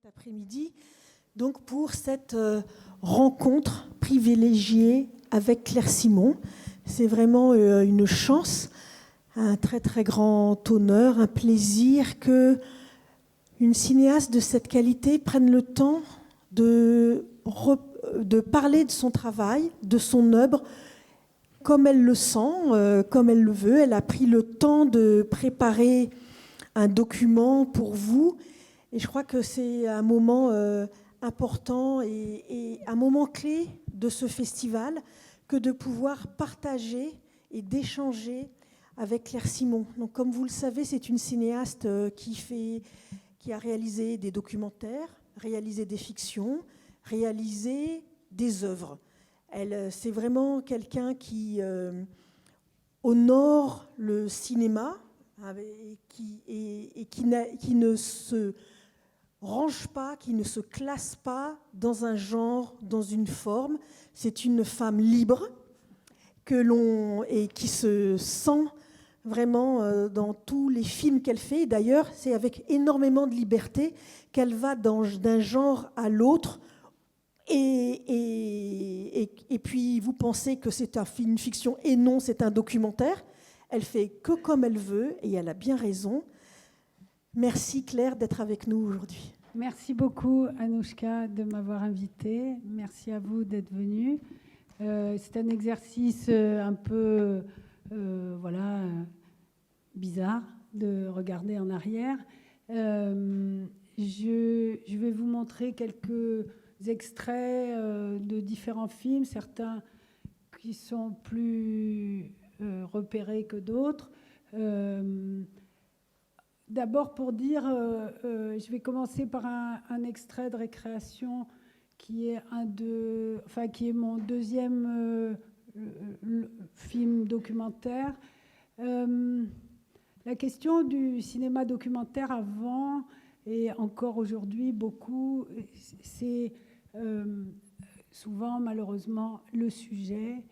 Cet après-midi, donc pour cette rencontre privilégiée avec Claire Simon. C'est vraiment une chance, un très très grand honneur, un plaisir que une cinéaste de cette qualité prenne le temps de parler de son travail, de son œuvre, comme elle le sent, comme elle le veut. Elle a pris le temps de préparer un document pour vous. Et je crois que c'est un moment important et un moment clé de ce festival que de pouvoir partager et d'échanger avec Claire Simon. Donc, comme vous le savez, c'est une cinéaste qui a réalisé des documentaires, réalisé des fictions, réalisé des œuvres. C'est vraiment quelqu'un qui honore le cinéma et qui ne se range pas, qui ne se classe pas dans un genre, dans une forme. C'est une femme libre et qui se sent vraiment dans tous les films qu'elle fait. D'ailleurs, c'est avec énormément de liberté qu'elle va d'un genre à l'autre. Et puis, vous pensez que c'est une fiction, et non, c'est un documentaire. Elle fait que comme elle veut, et elle a bien raison. Merci Claire d'être avec nous aujourd'hui. Merci beaucoup Anouchka de m'avoir invitée. Merci à vous d'être venue. C'est un exercice un peu bizarre de regarder en arrière. Je vais vous montrer quelques extraits de différents films, certains qui sont plus repérés que d'autres. D'abord, pour dire, je vais commencer par un extrait de Récréation qui est mon deuxième film documentaire. La question du cinéma documentaire avant et encore aujourd'hui beaucoup, c'est souvent malheureusement le sujet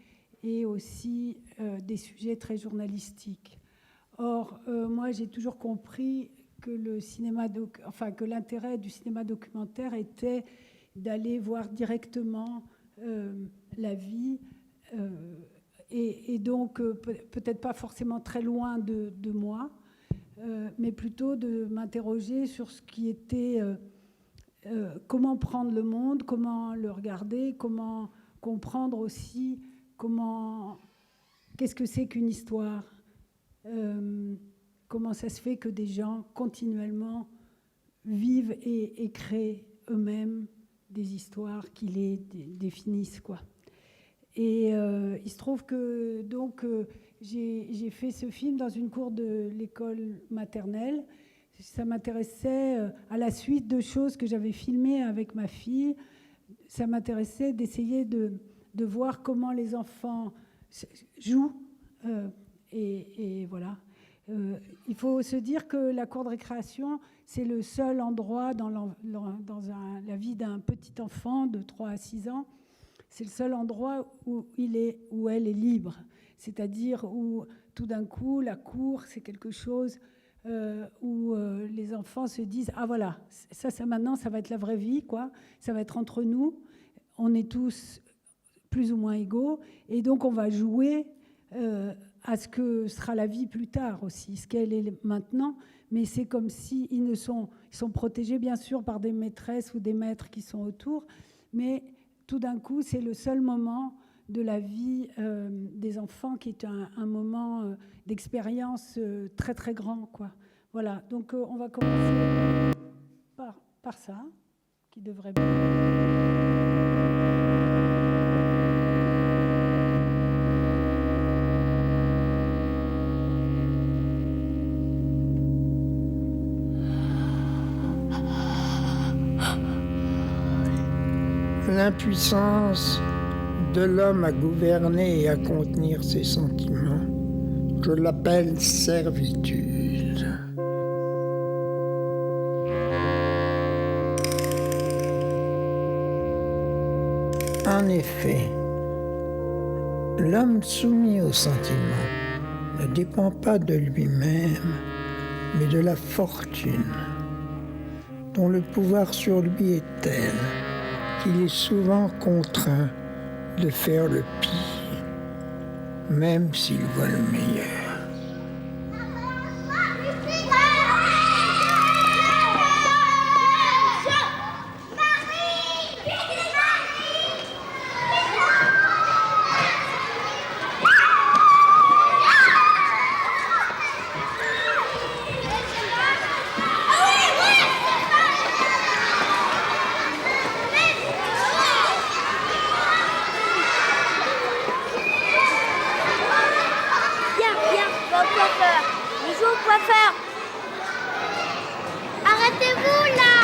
et aussi des sujets très journalistiques. Or, moi, j'ai toujours compris que que l'intérêt du cinéma documentaire était d'aller voir directement la vie et donc peut-être pas forcément très loin de moi, mais plutôt de m'interroger sur ce qui était comment prendre le monde, comment le regarder, comment comprendre aussi qu'est-ce que c'est qu'une histoire. Comment ça se fait que des gens continuellement vivent et créent eux-mêmes des histoires qui les définissent, quoi. Et il se trouve que donc j'ai fait ce film dans une cour de l'école maternelle. Ça m'intéressait, à la suite de choses que j'avais filmées avec ma fille, ça m'intéressait d'essayer de voir comment les enfants jouent. Et voilà. Il faut se dire que la cour de récréation, c'est le seul endroit dans la vie d'un petit enfant de 3 à 6 ans, c'est le seul endroit où elle est libre. C'est-à-dire où tout d'un coup, la cour, c'est quelque chose où les enfants se disent « Ah voilà, ça maintenant, ça va être la vraie vie, quoi. Ça va être entre nous. On est tous plus ou moins égaux. Et donc, on va jouer à ce que sera la vie plus tard aussi, ce qu'elle est maintenant, mais c'est comme si ils sont protégés bien sûr par des maîtresses ou des maîtres qui sont autour, mais tout d'un coup c'est le seul moment de la vie des enfants qui est un moment d'expérience très très grand, quoi. Voilà, donc on va commencer par ça, qui devrait bien. L'impuissance de l'homme à gouverner et à contenir ses sentiments, je l'appelle servitude. En effet, l'homme soumis aux sentiments ne dépend pas de lui-même, mais de la fortune, dont le pouvoir sur lui est tel qu'il est souvent contraint de faire le pire, même s'il voit le meilleur. Arrêtez-vous là!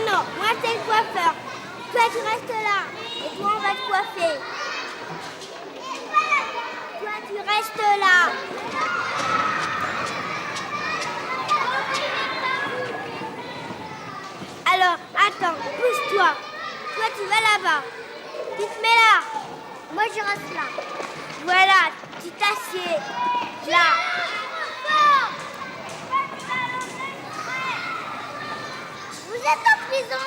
Non, moi c'est le coiffeur. Toi tu restes là. Et toi on va te coiffer. Toi tu restes là. Alors, attends, pousse-toi. Toi tu vas là-bas. Tu te mets là. Moi je reste là. Voilà, tu t'assieds. Là. Vous êtes en prison!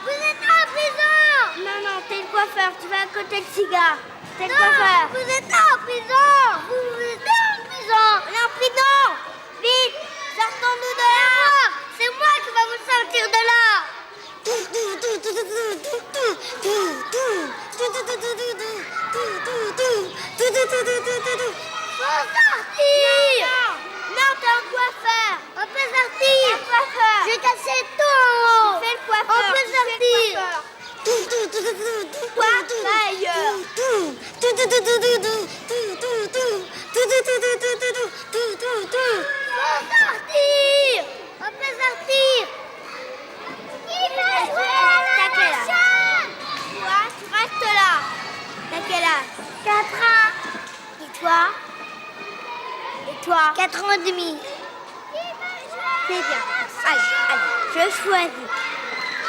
Vous êtes en prison! Non, t'es le coiffeur, tu vas à côté de cigare. T'es le coiffeur. Vous êtes en prison! Vous êtes en prison! On est en prison! Vite! Sortons-nous de là! C'est moi qui vais vous sortir de là! Faut sortir! Non, t'es un coiffeur! On peut sortir! Un coiffeur! J'ai cassé tout! Tu fais le coiffeur! On peut sortir! Toi, va ailleurs! Faut sortir! On peut sortir! Il va jouer à la machine! Toi, tu restes là! T'as quel âge? 4 ans! Et toi? Et toi? 4 ans et demi. C'est bien. Allez, je choisis.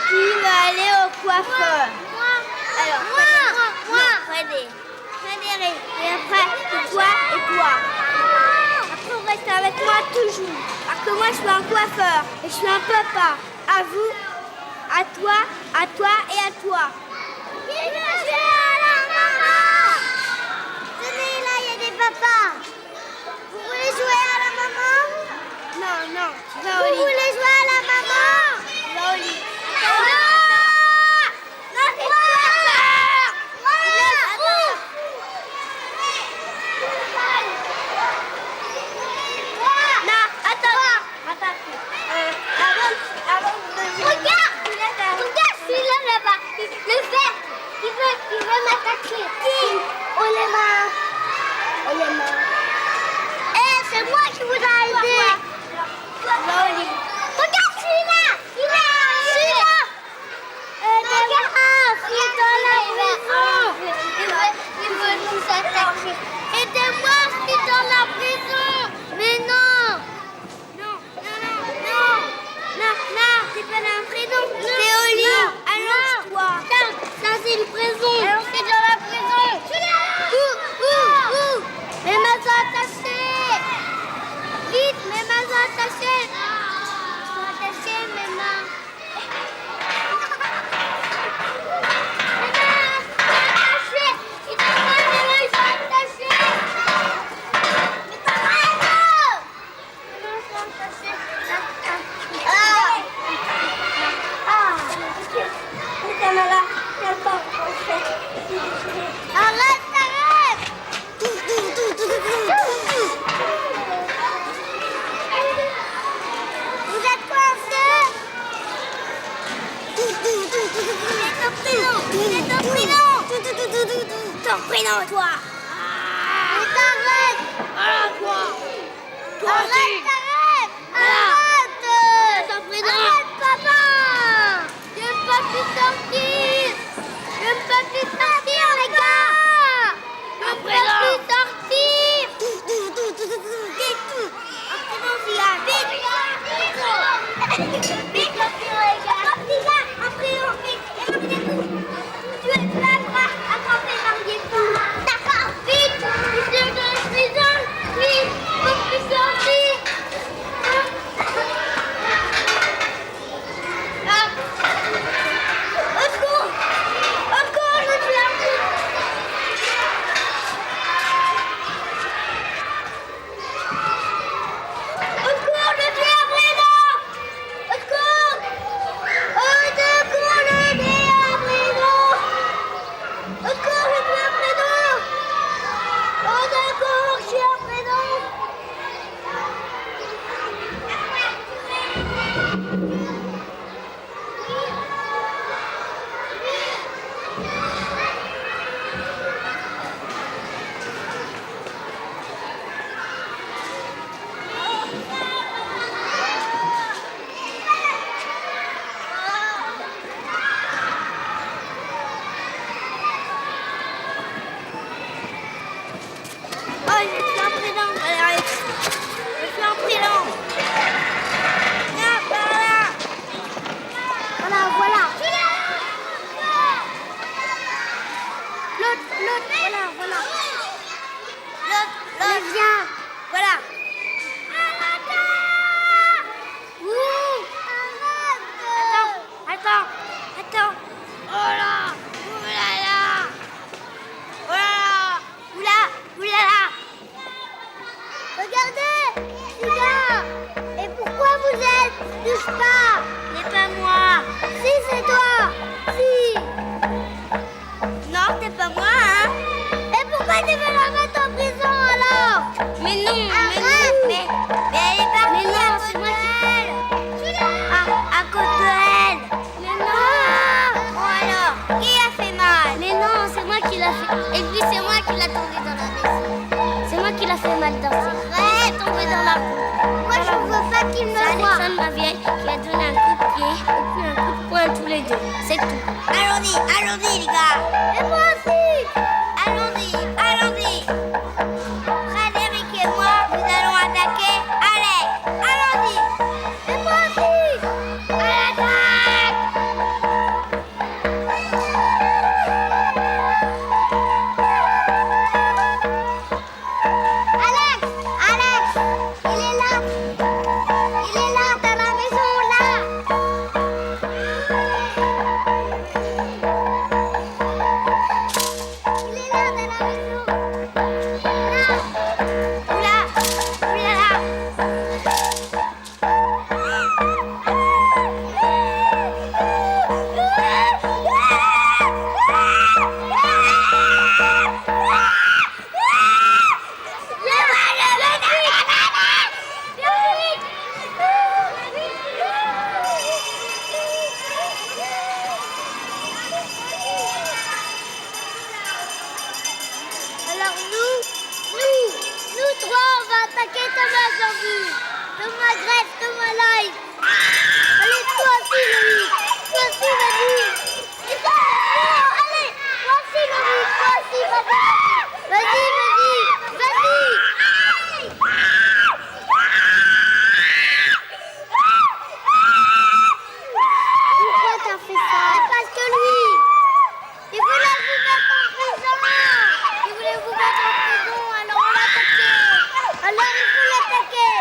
Qui va aller au coiffeur? Moi. Alors, moi. Frédéric. Et après, c'est toi et toi. Après, on reste avec moi toujours. Parce que moi, je suis un coiffeur. Et je suis un papa. À vous, à toi et à toi. Qui veut jouer à la maman? Tenez, là, il y a des papas. Vous voulez jouer à la maman? Non. Vous voulez jouer à la maman? Va au lit. Regarde celui-là là-bas. Le vert, il veut m'attaquer. Qui? On les mains. C'est moi qui vous ai aidé. Regarde celui-là. Celui-là. Regarde, il est dans la prison. Il veut nous attaquer. Aidez-moi, je suis dans la prison. Mais non. Non, c'est pas la prison. C'est au lit. Allonge-toi. Ça c'est une prison. Alors c'est dans la prison. Où? Mes mains sont attachées. Vite, mes mains sont attachées. Mes mains. Arrête! Vous êtes coincés? Vous êtes en prison! T'es en prison, toi! Mais t'arrêtes! Voilà, toi! Arrête! Arrête, papa! Je ne peux plus sortir! Les gars! Je ne peux plus sortir! Vite! En prison, Zia! Vite! Vite, en prison, les gars! En prison, vite! Tu es là, droit! Attrapez, mariez-vous! D'accord! Vite! Je suis dans la prison! Vite! Je ne peux plus sortir! touche pas. C'est pas moi. Si, c'est toi. Si. Non, c'est pas moi, hein. Et pourquoi tu veux la mettre en prison alors? Mais non. Arrête. Mais elle est partie. Mais non, c'est moi qui... À cause de elle. Mais non. Bon alors, qui a fait mal? Mais non, c'est moi qui l'a fait. Et puis c'est moi qui l'a tombé dans la maison. C'est moi qui l'a fait mal danser. Ouais, tombé dans la boue. Moi je veux pas qu'il me voie. C'est Alexandre, ma vieille, qui a donné un coup de pied et puis un coup de poing à tous les deux. C'est tout. Allons-y les gars. Et moi aussi. Allons-y. Frédéric et moi, nous allons attaquer Alex. Allons-y. Et moi aussi. À l'attaque. Alex, il est là. Il est là dans la maison là. Il est là dans la maison. Là. Oulala. Alors nous trois, on va attaquer Thomas Zorbu, Thomas Grèce, Thomas Light. Allez, toi aussi, Loïc. Toi aussi, vas-y. Et toi, allez, toi aussi, Loïc. Toi aussi, Pourquoi t'as fait ça? Parce que lui, il voulait vous mettre en prison. Il voulait vous mettre en prison, alors on l'a attaqué. Alors il faut l'attaquer.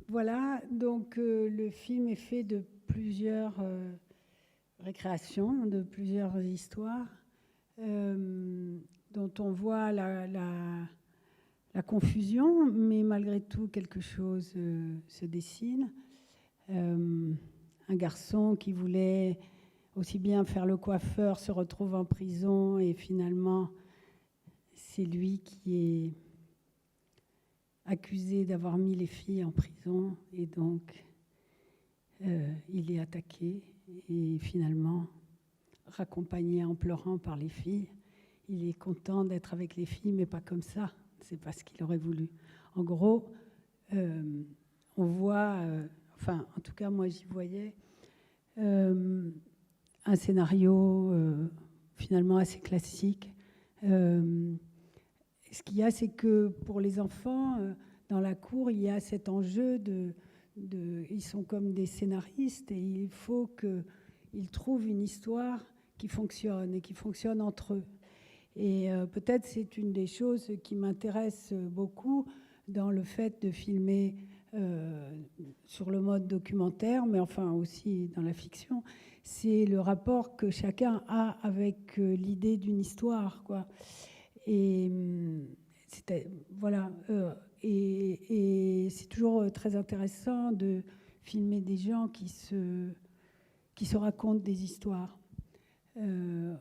Voilà, donc le film est fait de plusieurs récréations, de plusieurs histoires, dont on voit la confusion, mais malgré tout, quelque chose se dessine. Un garçon qui voulait aussi bien faire le coiffeur se retrouve en prison et finalement, c'est lui qui est accusé d'avoir mis les filles en prison et donc il est attaqué et finalement raccompagné en pleurant par les filles. Il est content d'être avec les filles, mais pas comme ça. C'est pas ce qu'il aurait voulu. En gros, on voit, enfin, en tout cas, moi, j'y voyais un scénario finalement assez classique. Ce qu'il y a, c'est que pour les enfants, dans la cour, il y a cet enjeu ils sont comme des scénaristes et il faut qu'ils trouvent une histoire qui fonctionne et qui fonctionne entre eux. Et peut-être c'est une des choses qui m'intéresse beaucoup dans le fait de filmer sur le mode documentaire, mais enfin aussi dans la fiction, c'est le rapport que chacun a avec l'idée d'une histoire, quoi. Et voilà. Et c'est toujours très intéressant de filmer des gens qui se racontent des histoires.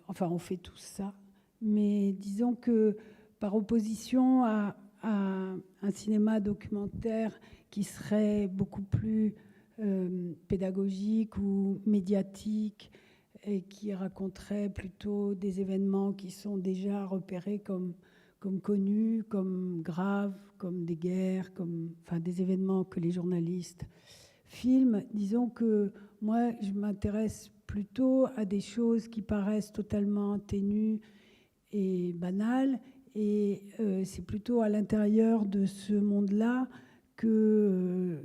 Enfin, on fait tout ça. Mais disons que par opposition à un cinéma documentaire qui serait beaucoup plus pédagogique ou médiatique et qui raconterait plutôt des événements qui sont déjà repérés comme connus, comme graves, comme des guerres, enfin des événements que les journalistes filment. Disons que moi, je m'intéresse plutôt à des choses qui paraissent totalement ténues et banales, et c'est plutôt à l'intérieur de ce monde-là que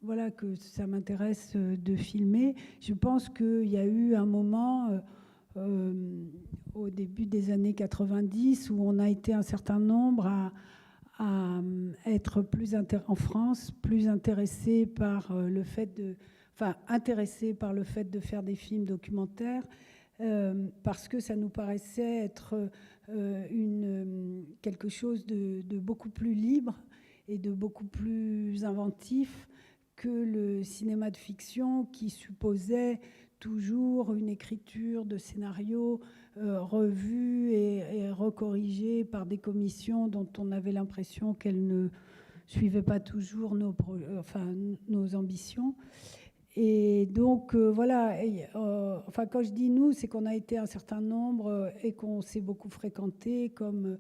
voilà, que ça m'intéresse de filmer. Je pense qu'il y a eu un moment au début des années 90 où on a été un certain nombre à être en France plus intéressés par le fait de faire des films documentaires parce que ça nous paraissait être quelque chose de beaucoup plus libre et de beaucoup plus inventif que le cinéma de fiction qui supposait toujours une écriture de scénario revue et recorrigée par des commissions dont on avait l'impression qu'elles ne suivaient pas toujours nos ambitions. Et donc, voilà, enfin, quand je dis nous, c'est qu'on a été un certain nombre et qu'on s'est beaucoup fréquenté, comme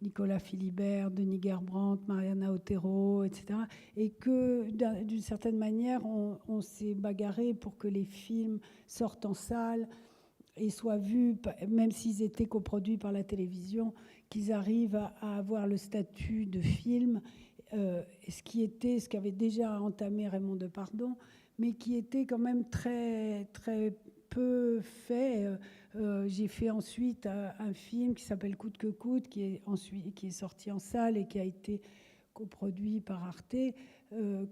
Nicolas Philibert, Denis Gerbrandt, Mariana Otero, etc. Et que, d'une certaine manière, on s'est bagarré pour que les films sortent en salle et soient vus, même s'ils étaient coproduits par la télévision, qu'ils arrivent à avoir le statut de film, ce qu'avait déjà entamé Raymond Depardon, mais qui était quand même très, très peu fait. J'ai fait ensuite un film qui s'appelle Coûte que coûte, qui est sorti en salle et qui a été coproduit par Arte.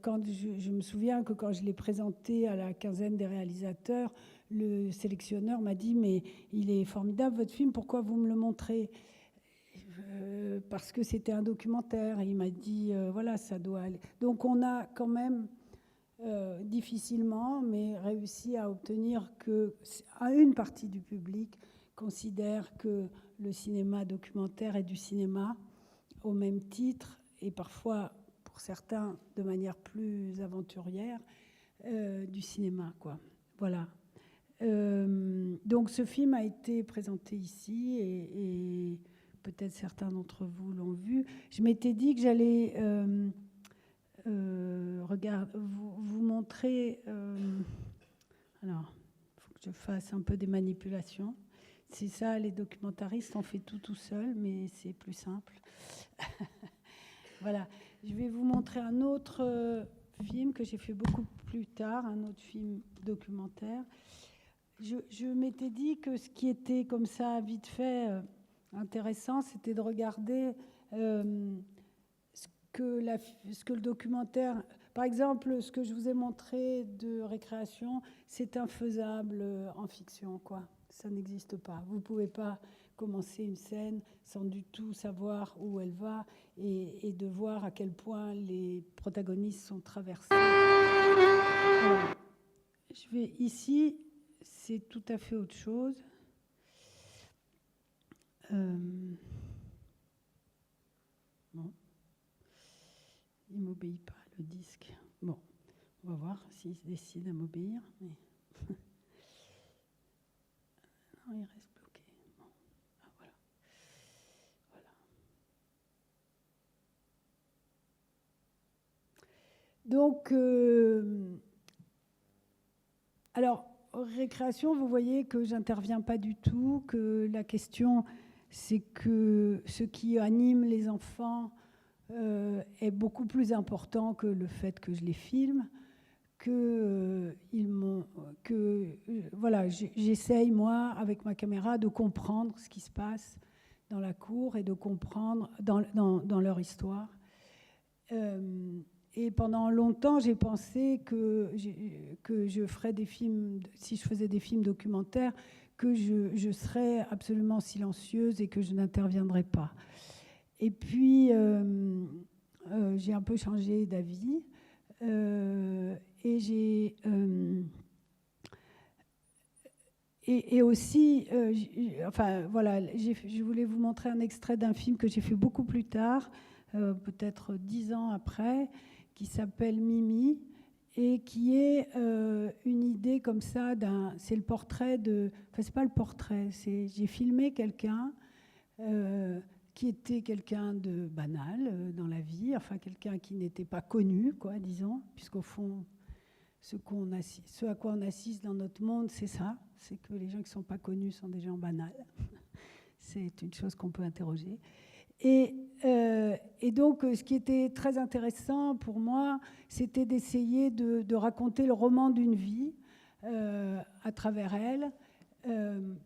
Quand je me souviens que quand je l'ai présenté à la quinzaine des réalisateurs, le sélectionneur m'a dit « Mais il est formidable votre film, pourquoi vous me le montrez ?» Parce que c'était un documentaire. Et il m'a dit voilà, ça doit aller. Donc on a quand même difficilement, mais réussi à obtenir que une partie du public considère que le cinéma documentaire est du cinéma au même titre, et parfois, pour certains, de manière plus aventurière, du cinéma, quoi. Voilà. Donc ce film a été présenté ici, et peut-être certains d'entre vous l'ont vu. Je m'étais dit que j'allais vous montrer. Alors, il faut que je fasse un peu des manipulations. C'est ça, les documentaristes, on fait tout seul, mais c'est plus simple. Voilà. Je vais vous montrer un autre film que j'ai fait beaucoup plus tard, un autre film documentaire. Je m'étais dit que ce qui était comme ça, vite fait, intéressant, c'était de regarder ce que le documentaire... Par exemple, ce que je vous ai montré de récréation, c'est infaisable en fiction, quoi. Ça n'existe pas. Vous ne pouvez pas commencer une scène sans du tout savoir où elle va et de voir à quel point les protagonistes sont traversés. Alors, je vais ici, c'est tout à fait autre chose. Bon. Il ne m'obéit pas, le disque. Bon, on va voir s'il se décide à m'obéir. Mais... non, il reste bloqué. Bon. Ah, voilà. Voilà. Donc, alors, récréation, vous voyez que j'interviens pas du tout, que la question, c'est que ce qui anime les enfants est beaucoup plus important que le fait que je les filme, voilà, j'essaye, moi, avec ma caméra, de comprendre ce qui se passe dans la cour et de comprendre dans leur histoire. Et pendant longtemps, j'ai pensé que je ferais des films, si je faisais des films documentaires, que je serais absolument silencieuse et que je n'interviendrais pas. Et puis, j'ai un peu changé d'avis. Et j'ai... Et aussi, enfin voilà, je voulais vous montrer un extrait d'un film que j'ai fait beaucoup plus tard, peut-être 10 ans après, qui s'appelle Mimi, et qui est une idée comme ça c'est le portrait de... Enfin, c'est pas le portrait, j'ai filmé quelqu'un qui était quelqu'un de banal dans la vie, enfin quelqu'un qui n'était pas connu, quoi, disons, puisqu'au fond, ce à quoi on assiste dans notre monde, c'est ça, c'est que les gens qui ne sont pas connus sont des gens banals. C'est une chose qu'on peut interroger. Et donc, ce qui était très intéressant pour moi, c'était d'essayer de raconter le roman d'une vie à travers elle,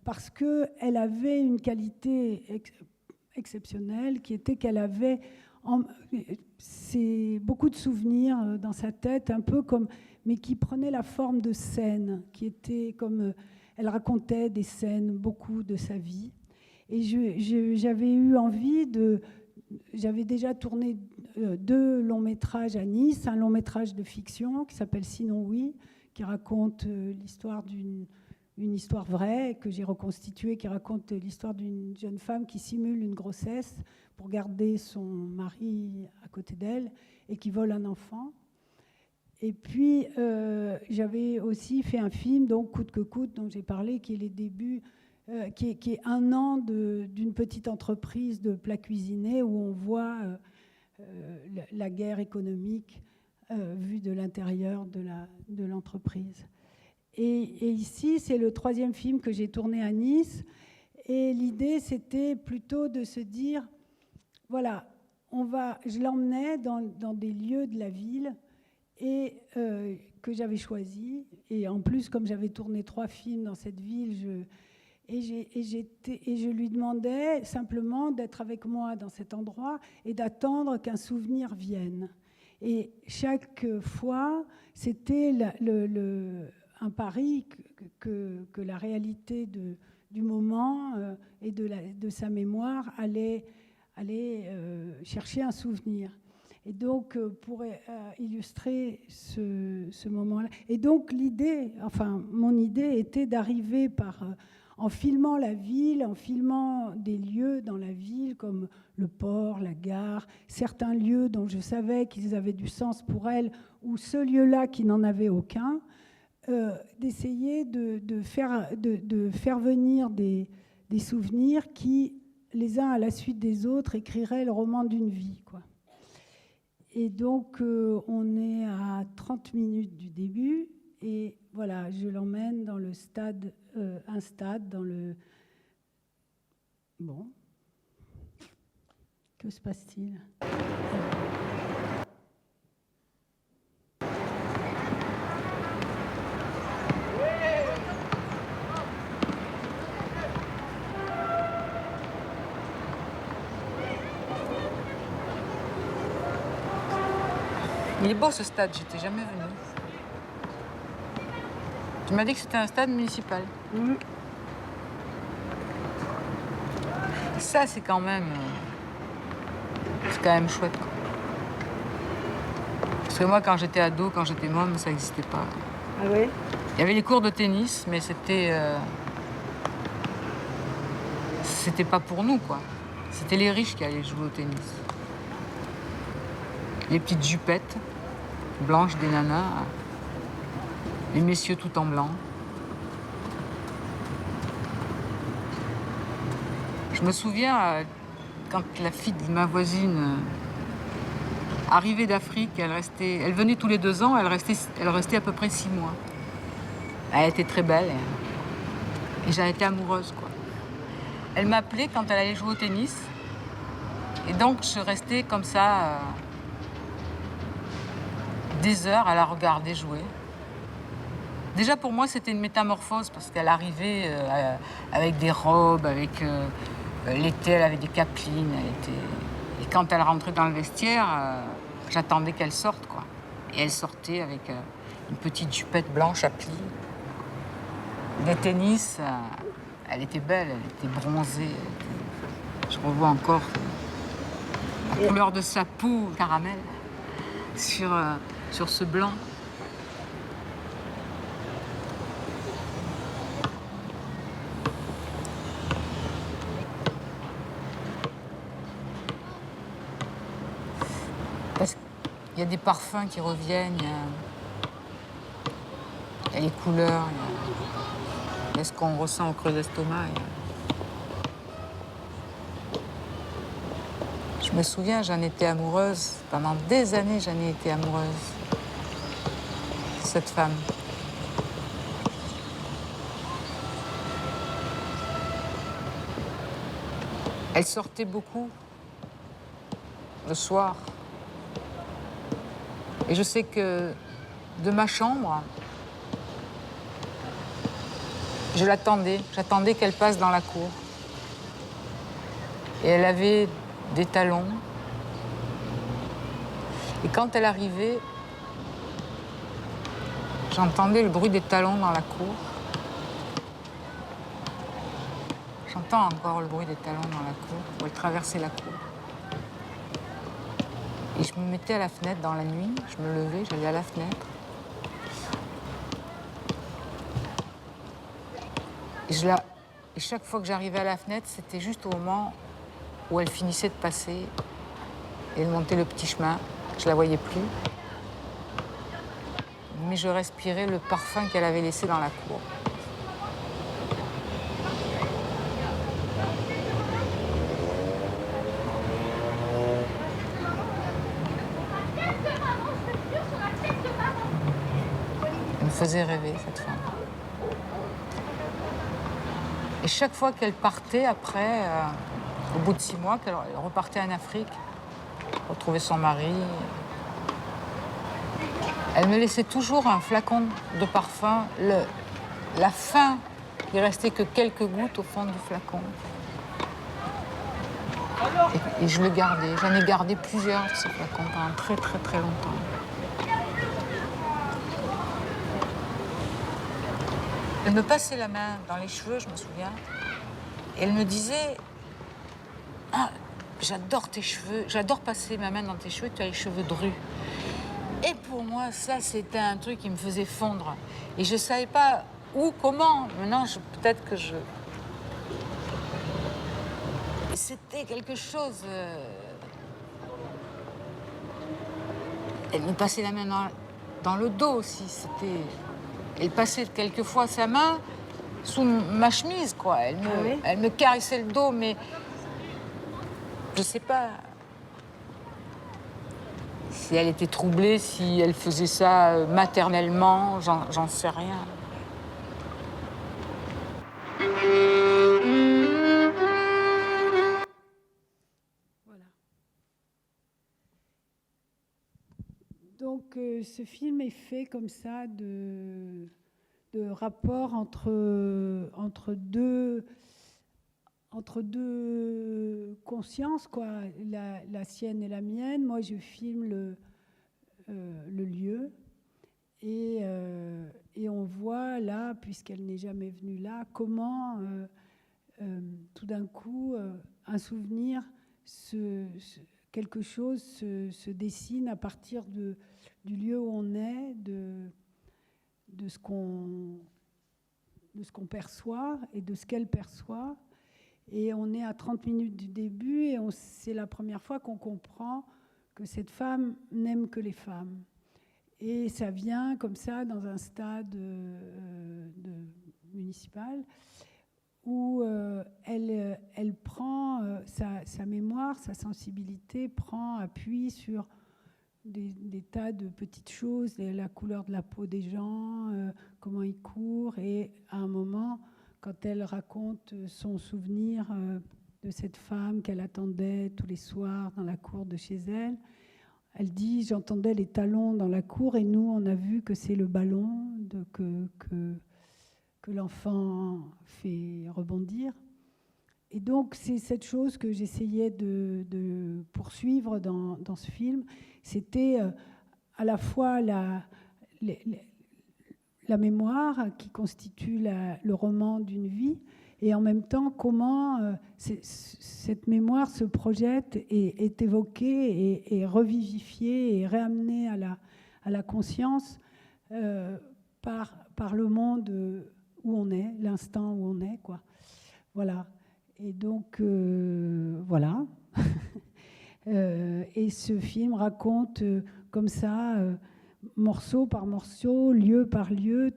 parce qu'elle avait une qualité exceptionnelle, qui était qu'elle avait beaucoup de souvenirs dans sa tête, un peu comme, mais qui prenaient la forme de scènes, qui étaient comme... Elle racontait des scènes, beaucoup de sa vie. Et j'avais eu envie de... J'avais déjà tourné 2 longs métrages à Nice, un long métrage de fiction qui s'appelle Sinon Oui, qui raconte l'histoire une histoire vraie que j'ai reconstituée, qui raconte l'histoire d'une jeune femme qui simule une grossesse pour garder son mari à côté d'elle et qui vole un enfant. Et puis, j'avais aussi fait un film, donc Coûte que coûte, dont j'ai parlé, qui est les débuts, qui est 1 an d'une petite entreprise de plats cuisinés où on voit la guerre économique vue de l'intérieur de l'entreprise. Et ici, c'est le 3e film que j'ai tourné à Nice. Et l'idée, c'était plutôt de se dire, voilà, je l'emmenais dans des lieux de la ville et que j'avais choisi. Et en plus, comme j'avais tourné 3 films dans cette ville, je lui demandais simplement d'être avec moi dans cet endroit et d'attendre qu'un souvenir vienne. Et chaque fois, c'était un pari que la réalité du moment et de sa mémoire allait chercher un souvenir. Et donc, pour illustrer ce moment-là... Et donc, mon idée était d'arriver en filmant la ville, en filmant des lieux dans la ville, comme le port, la gare, certains lieux dont je savais qu'ils avaient du sens pour elle, ou ce lieu-là qui n'en avait aucun, d'essayer de faire venir des souvenirs qui, les uns à la suite des autres, écriraient le roman d'une vie, quoi. Et donc, on est à 30 minutes du début, et voilà, je l'emmène dans le stade, dans le... Bon. Que se passe-t-il ? Il est beau ce stade, j'étais jamais venue. Tu m'as dit que c'était un stade municipal. Mmh. Ça, c'est quand même chouette, quoi. Parce que moi, quand j'étais ado, quand j'étais môme, ça n'existait pas. Ah oui ? Il y avait les cours de tennis, mais c'était pas pour nous, quoi. C'était les riches qui allaient jouer au tennis. Les petites jupettes blanches des nanas, les messieurs tout en blanc. Je me souviens quand la fille de ma voisine arrivait d'Afrique, elle venait tous les 2 ans, elle restait à peu près 6 mois. Elle était très belle et j'en étais amoureuse, quoi. Elle m'appelait quand elle allait jouer au tennis et donc je restais comme ça des heures à la regarder jouer. Déjà pour moi c'était une métamorphose parce qu'elle arrivait avec des robes, avec L'été, elle avait des capelines. Et quand elle rentrait dans le vestiaire, j'attendais qu'elle sorte, quoi. Et elle sortait avec une petite jupette blanche à plis, des tennis. Elle était belle, elle était bronzée. Je revois encore la couleur de sa peau caramel sur ce blanc. Parce qu'il y a des parfums qui reviennent, il y a les couleurs, il y a ce qu'on ressent au creux de l'estomac. Je me souviens, j'en étais amoureuse. Pendant des années, j'en ai été amoureuse de cette femme. Elle sortait beaucoup le soir. Et je sais que de ma chambre, je l'attendais. J'attendais qu'elle passe dans la cour. Et elle avait des talons. Et quand elle arrivait, j'entendais le bruit des talons dans la cour. J'entends encore le bruit des talons dans la cour, où elle traversait la cour. Et je me mettais à la fenêtre dans la nuit, je me levais, j'allais à la fenêtre. Et chaque fois que j'arrivais à la fenêtre, c'était juste au moment où elle finissait de passer. Et elle montait le petit chemin, je la voyais plus. Mais je respirais le parfum qu'elle avait laissé dans la cour. Elle me faisait rêver, cette femme. Et chaque fois qu'elle partait, après, au bout de 6 mois, qu'elle repartait en Afrique, retrouver son mari, elle me laissait toujours un flacon de parfum. La fin, il restait que quelques gouttes au fond du flacon. Et je le gardais. J'en ai gardé plusieurs de ces flacons pendant très, très, très longtemps. Elle me passait la main dans les cheveux, je me souviens, et elle me disait « Ah, j'adore tes cheveux, j'adore passer ma main dans tes cheveux, tu as les cheveux drus. » Et pour moi, ça, c'était un truc qui me faisait fondre. Et je ne savais pas où, comment. Maintenant, peut-être que je... C'était quelque chose... Elle me passait la main dans le dos aussi, c'était... Elle passait quelquefois sa main sous ma chemise, quoi. Elle me caressait le dos, mais je sais pas si elle était troublée, si elle faisait ça maternellement, j'en sais rien. Voilà. Donc ce film est fait comme ça de rapport entre deux consciences, quoi, la sienne et la mienne. Moi, je filme le lieu et on voit là, puisqu'elle n'est jamais venue là, comment tout d'un coup un souvenir, quelque chose se dessine à partir du lieu où on est, de ce qu'on perçoit et de ce qu'elle perçoit. Et on est à 30 minutes du début et c'est la première fois qu'on comprend que cette femme n'aime que les femmes. Et ça vient comme ça dans un stade municipal où elle prend sa mémoire, sa sensibilité prend appui sur des tas de petites choses, la couleur de la peau des gens, comment ils courent. Et à un moment, quand elle raconte son souvenir de cette femme qu'elle attendait tous les soirs dans la cour de chez elle, elle dit « J'entendais les talons dans la cour et nous, on a vu que c'est le ballon que l'enfant fait rebondir. » Et donc, c'est cette chose que j'essayais de poursuivre dans ce film. C'était à la fois la mémoire qui constitue le roman d'une vie, et en même temps comment cette mémoire se projette et est évoquée et revivifiée et réamenée à la conscience par le monde où on est, l'instant où on est, quoi. Voilà. Et donc, voilà. Et ce film raconte comme ça, morceau par morceau, lieu par lieu,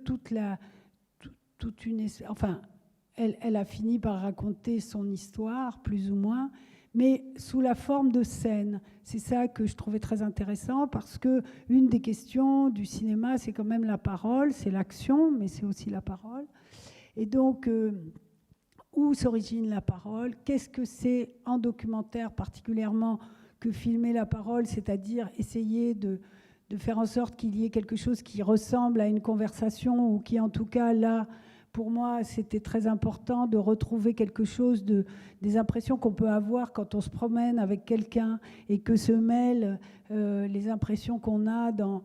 enfin, elle a fini par raconter son histoire, plus ou moins, mais sous la forme de scène. C'est ça que je trouvais très intéressant, parce que une des questions du cinéma, c'est quand même la parole, c'est l'action, mais c'est aussi la parole. Et donc, où s'origine la parole? Qu'est-ce que c'est en documentaire particulièrement que filmer la parole, c'est-à-dire essayer de faire en sorte qu'il y ait quelque chose qui ressemble à une conversation, ou qui, en tout cas, là, pour moi, c'était très important de retrouver quelque chose des impressions qu'on peut avoir quand on se promène avec quelqu'un, et que se mêlent les impressions qu'on a de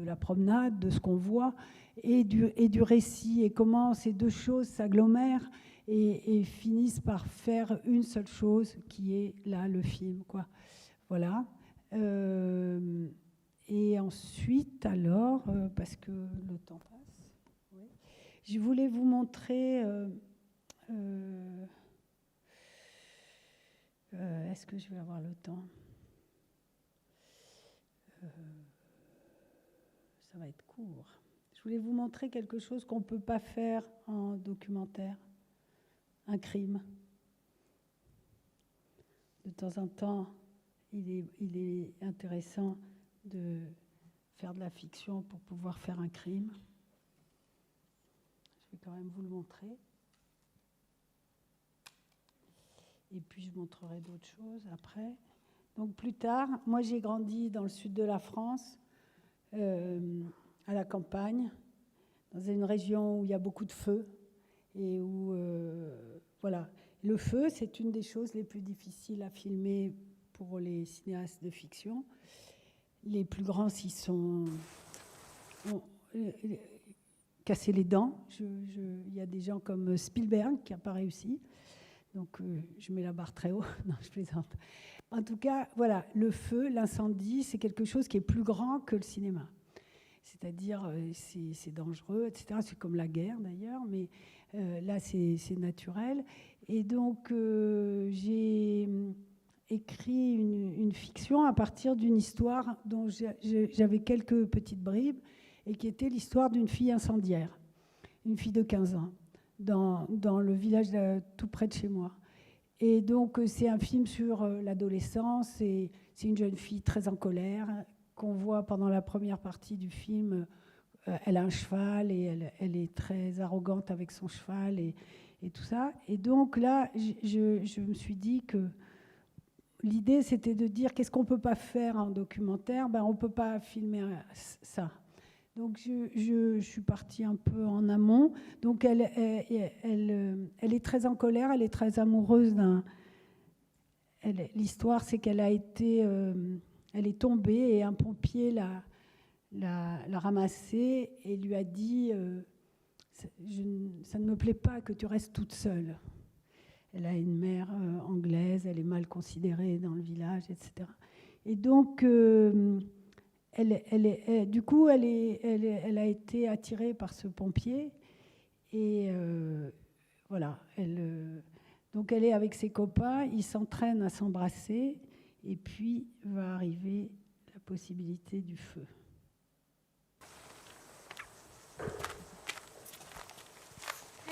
la promenade, de ce qu'on voit, et du récit, et comment ces deux choses s'agglomèrent et finissent par faire une seule chose, qui est là le film, quoi. Voilà. Et ensuite, alors, parce que le temps passe, oui, je voulais vous montrer. Est-ce que je vais avoir le temps? Ça va être court. Je voulais vous montrer quelque chose qu'on ne peut pas faire en documentaire. Un crime. De temps en temps, il est intéressant de faire de la fiction pour pouvoir faire un crime. Je vais quand même vous le montrer. Et puis je montrerai d'autres choses après. Donc plus tard, moi j'ai grandi dans le sud de la France, à la campagne, dans une région où il y a beaucoup de feux, et où, voilà. Le feu, c'est une des choses les plus difficiles à filmer pour les cinéastes de fiction. Les plus grands s'y sont cassés les dents. Il y a des gens comme Spielberg qui n'a pas réussi. Donc, je mets la barre très haut. Non, je plaisante. En tout cas, voilà, le feu, l'incendie, c'est quelque chose qui est plus grand que le cinéma. C'est-à-dire, c'est dangereux, etc. C'est comme la guerre, d'ailleurs, mais là, c'est naturel. Et donc, j'ai écrit une fiction à partir d'une histoire dont j'avais quelques petites bribes, et qui était l'histoire d'une fille incendiaire, une fille de 15 ans, dans le village tout près de chez moi. Et donc, c'est un film sur l'adolescence, et c'est une jeune fille très en colère, qu'on voit pendant la première partie du film. Elle a un cheval, et elle est très arrogante avec son cheval, et tout ça. Et donc là, je me suis dit que l'idée, c'était de dire qu'est-ce qu'on ne peut pas faire en documentaire? On ne peut pas filmer ça. Donc je suis partie un peu en amont. Donc elle est très en colère, elle est très amoureuse d'un... L'histoire, c'est qu'elle a été... elle est tombée, et un pompier l'a ramassée et lui a dit ça ne me plaît pas que tu restes toute seule. Elle a une mère anglaise, elle est mal considérée dans le village, etc. Et donc, du coup, elle a été attirée par ce pompier. Et voilà. Donc, elle est avec ses copains, ils s'entraînent à s'embrasser. Et puis, va arriver la possibilité du feu.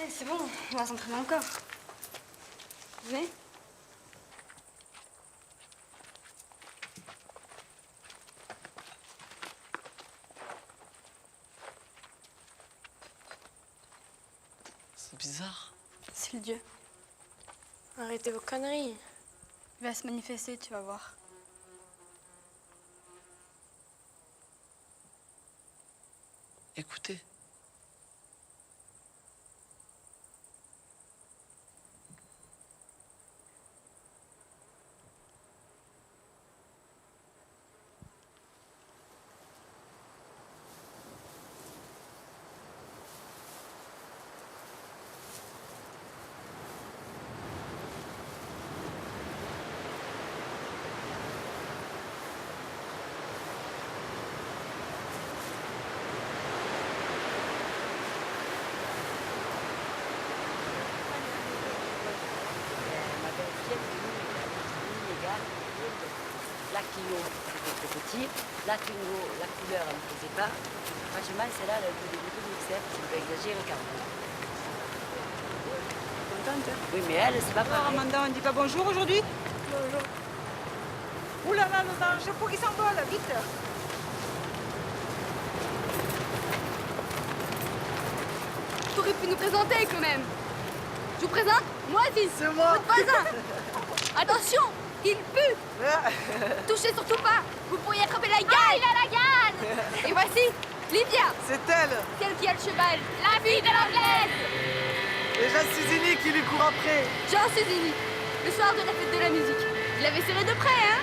C'est bon, on va s'entraîner encore. Venez. C'est bizarre. C'est le dieu. Arrêtez vos conneries. Il va se manifester, tu vas voir. Écoutez. stylo, c'était trop petit. La Twingo, la couleur, elle ne me plaisait pas. Franchement, celle-là, elle a le dégoût de c'est un peu exagéré quand même. Contente? Oui, mais elle, c'est pas pareil. Amanda, on ne dit pas bonjour aujourd'hui? Bonjour. Ouh là là, le chapeau qui s'envole, vite! T'aurais pu nous présenter quand même. Je vous présente Moisine. C'est moi. Votre voisin. Attention, il pue. Touchez surtout pas. Vous pourriez attraper la gale. Ah, il a la gale. Et voici Lydia. C'est elle. Celle qui a le cheval. La fille de l'anglaise. Et Jean Suzini qui lui court après. Jean Suzini. Le soir de la fête de la musique. Il avait serré de près, hein.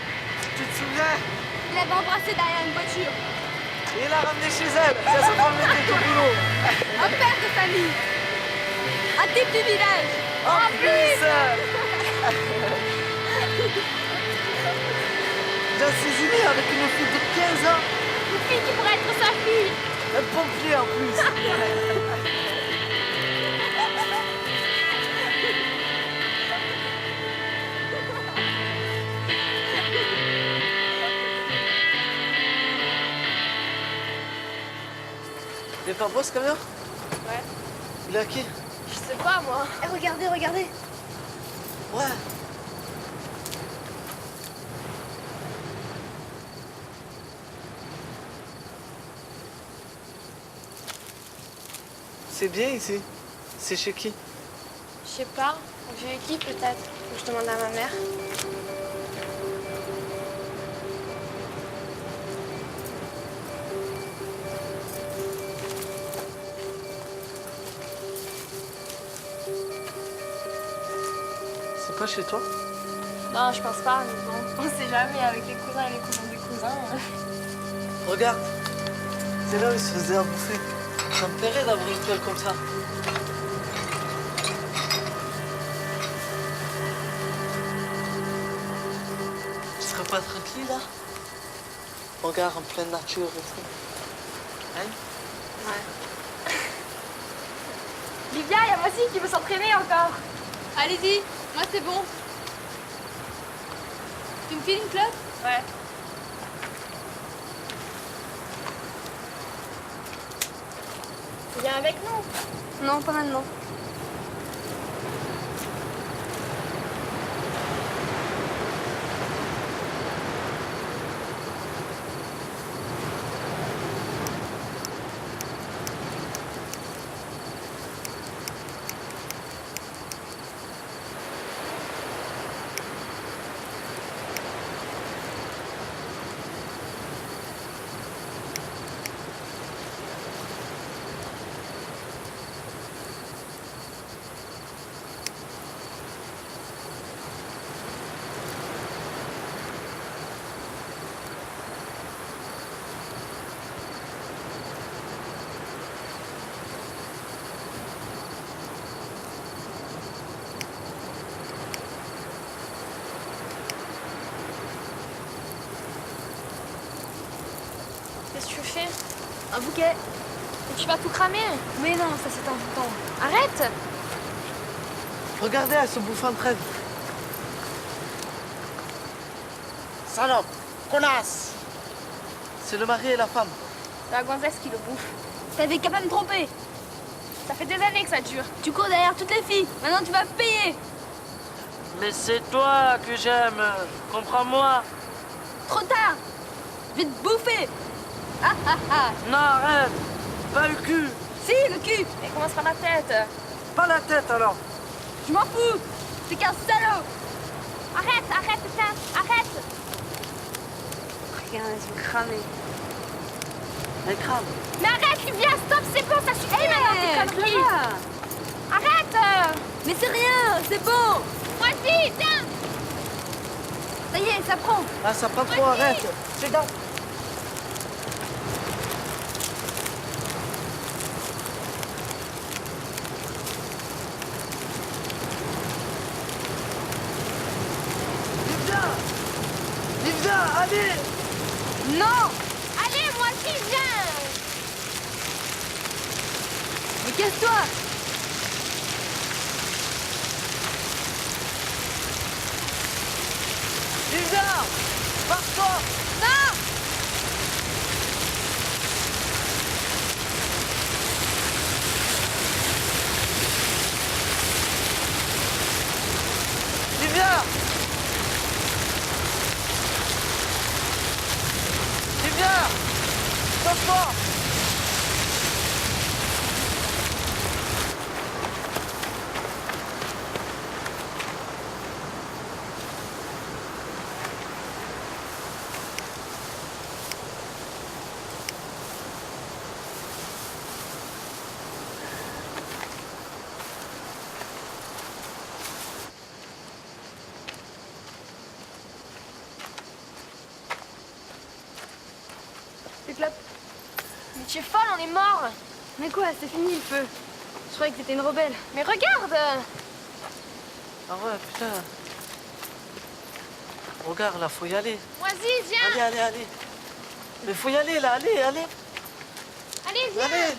Tu te souviens? Il avait embrassé derrière une voiture. Et il l'a ramené chez elle. Ça se mettait au boulot. Un père de famille. Un type du village. En plus. Jean Suzini avec une fille de 15 ans. Une fille qui pourrait être sa fille. Un pompier en plus. Il est pas beau ce camion? Ouais. Il est à qui? Je sais pas, moi. Eh, regardez, regardez. Ouais. C'est bien ici. C'est chez qui? Je sais pas. Au vieux qui peut-être. Faut que je demande à ma mère. C'est pas chez toi? Non, je pense pas, mais bon, on sait jamais avec les cousins et les cousins des cousins. Regarde. C'est là où il se faisait à bouffer. Ça me plairait d'avoir une toile comme ça. Tu serais pas tranquille là? Regarde en pleine nature et tout. Hein? Ouais. Livia, il y a Moissy qui veut s'entraîner encore. Allez-y, moi c'est bon. Tu me files une clope? Ouais. Viens avec nous? Non, pas maintenant. Qu'est-ce que tu fais? Un bouquet. Et tu vas tout cramer? Mais non, ça c'est un bouton. Arrête! Regardez, elles se bouffent entre elles. Salope! Connasse! C'est le mari et la femme. C'est la gonzesse qui le bouffe. T'avais qu'à pas me tromper. Ça fait des années que ça dure. Tu cours derrière toutes les filles. Maintenant tu vas payer. Mais c'est toi que j'aime. Comprends-moi. Trop tard. Je vais te bouffer. Ah ah ah. Non, arrête. Pas le cul. Si, le cul. Et comment sera ma tête? Pas la tête alors. Je m'en fous. C'est qu'un salaud. Arrête, arrête, putain. Arrête. Regarde, elles sont cramées. Elle crame. Mais arrête, Livia, stop, c'est bon, ça suffit maintenant, tes conneries. Arrête. Mais c'est rien, c'est bon. Voici, tiens. Ça y est, ça prend. Ah, ça prend trop, arrête. C'est dans. Livia, allez. Non. Allez, moi aussi, viens. Mais casse-toi. Livia. Pars-toi! Non! Livia! Livia! Stop-toi! Mais tu es folle, on est mort. Mais quoi, c'est fini le feu. Je croyais que t'étais une rebelle. Mais regarde! Ah ouais, putain. Regarde, là, faut y aller. Vas-y, viens! Allez. Mais faut y aller, là, allez. Allez, viens! Allez.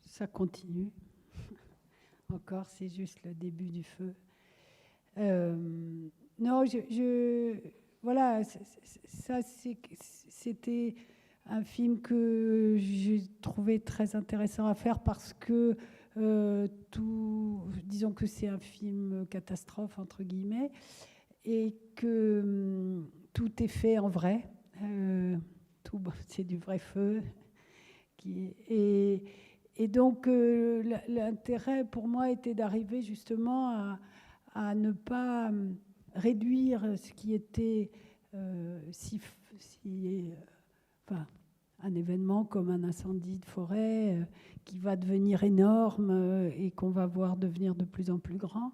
Ça continue. Encore, c'est juste le début du feu. Non, voilà, ça, c'était un film que j'ai trouvé très intéressant à faire parce que disons que c'est un film catastrophe, entre guillemets, et que tout est fait en vrai. C'est du vrai feu. Et donc, l'intérêt pour moi était d'arriver justement à ne pas réduire ce qui était un événement comme un incendie de forêt qui va devenir énorme et qu'on va voir devenir de plus en plus grand.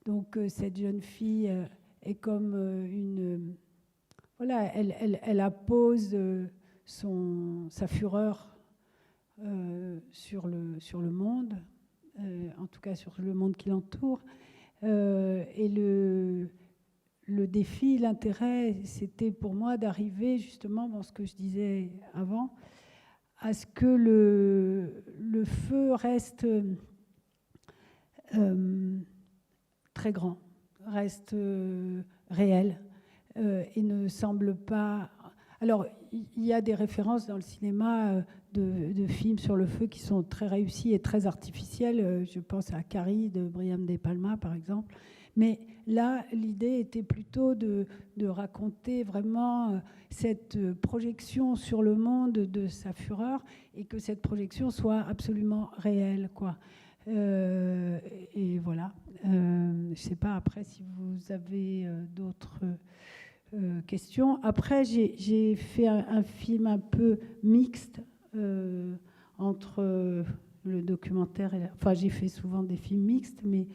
Donc, cette jeune fille est comme une... Voilà, elle appose sa fureur sur le monde, en tout cas sur le monde qui l'entoure. Et le défi, l'intérêt, c'était pour moi d'arriver justement, dans ce que je disais avant, à ce que le feu reste très grand, reste réel et ne semble pas... Alors, il y a des références dans le cinéma de films sur le feu qui sont très réussis et très artificiels. Je pense à Carrie de Brian De Palma, par exemple. Mais là, l'idée était plutôt de raconter vraiment cette projection sur le monde de sa fureur et que cette projection soit absolument réelle, quoi. Et voilà. Je ne sais pas après si vous avez d'autres... questions. Après, j'ai fait un film un peu mixte entre le documentaire et enfin, j'ai fait souvent des films mixtes, mais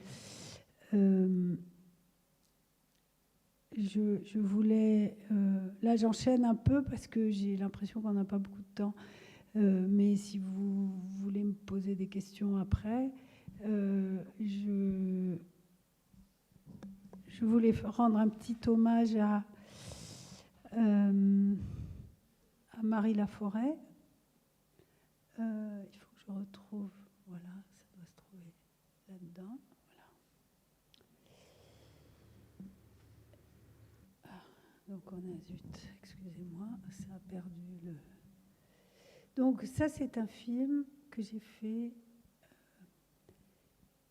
je voulais... là, j'enchaîne un peu parce que j'ai l'impression qu'on n'a pas beaucoup de temps. Mais si vous voulez me poser des questions après, je voulais rendre un petit hommage à Marie Laforêt. Il faut que je retrouve, voilà, ça doit se trouver là-dedans. Voilà. Donc on a, zut, excusez-moi, ça a perdu le... Donc ça, c'est un film que j'ai fait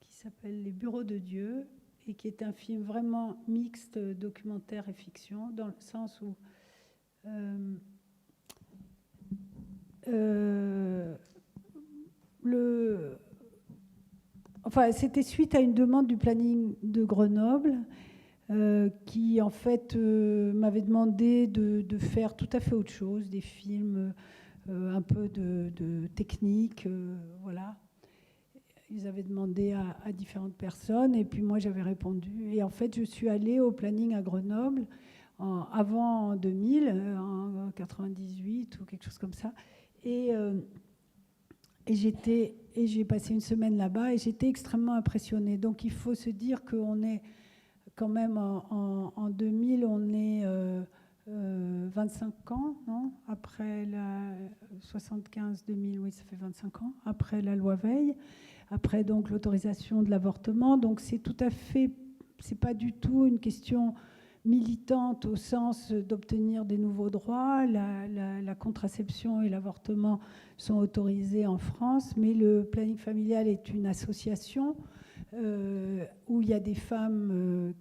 qui s'appelle Les Bureaux de Dieu et qui est un film vraiment mixte, documentaire et fiction, dans le sens où c'était suite à une demande du planning de Grenoble qui, en fait, m'avait demandé de faire tout à fait autre chose, des films un peu de technique, voilà. Ils avaient demandé à différentes personnes, et puis moi, j'avais répondu. Et en fait, je suis allée au planning à Grenoble avant 2000, en 98 ou quelque chose comme ça. Et j'ai passé une semaine là-bas et j'étais extrêmement impressionnée. Donc il faut se dire qu'on est quand même en 2000, on est 25 ans, non ? Après la 75-2000, oui, ça fait 25 ans, après la loi Veil, après donc l'autorisation de l'avortement. Donc c'est tout à fait, c'est pas du tout une question militante au sens d'obtenir des nouveaux droits. La contraception et l'avortement sont autorisés en France, mais le planning familial est une association où il y a des femmes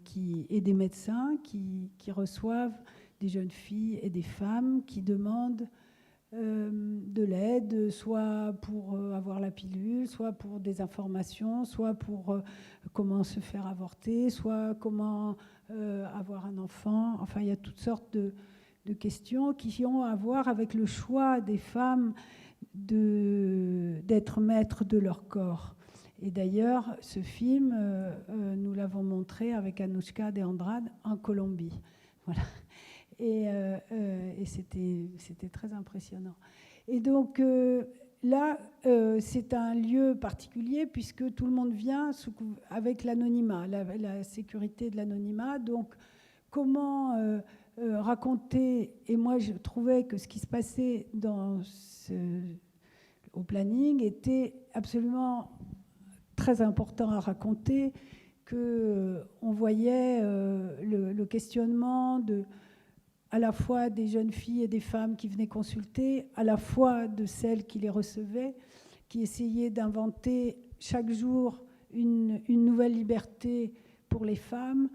et des médecins qui reçoivent des jeunes filles et des femmes qui demandent de l'aide, soit pour avoir la pilule, soit pour des informations, soit pour comment se faire avorter, soit comment avoir un enfant. Enfin, il y a toutes sortes de questions qui ont à voir avec le choix des femmes d'être maîtres de leur corps. Et d'ailleurs, ce film, nous l'avons montré avec Anouchka de Andrade en Colombie. Voilà. Et c'était très impressionnant. Et donc là, c'est un lieu particulier puisque tout le monde vient avec l'anonymat, la sécurité de l'anonymat. Donc comment raconter, et moi je trouvais que ce qui se passait au planning était absolument très important à raconter, qu'on voyait le questionnement à la fois des jeunes filles et des femmes qui venaient consulter, à la fois de celles qui les recevaient, qui essayaient d'inventer chaque jour une nouvelle liberté pour les femmes,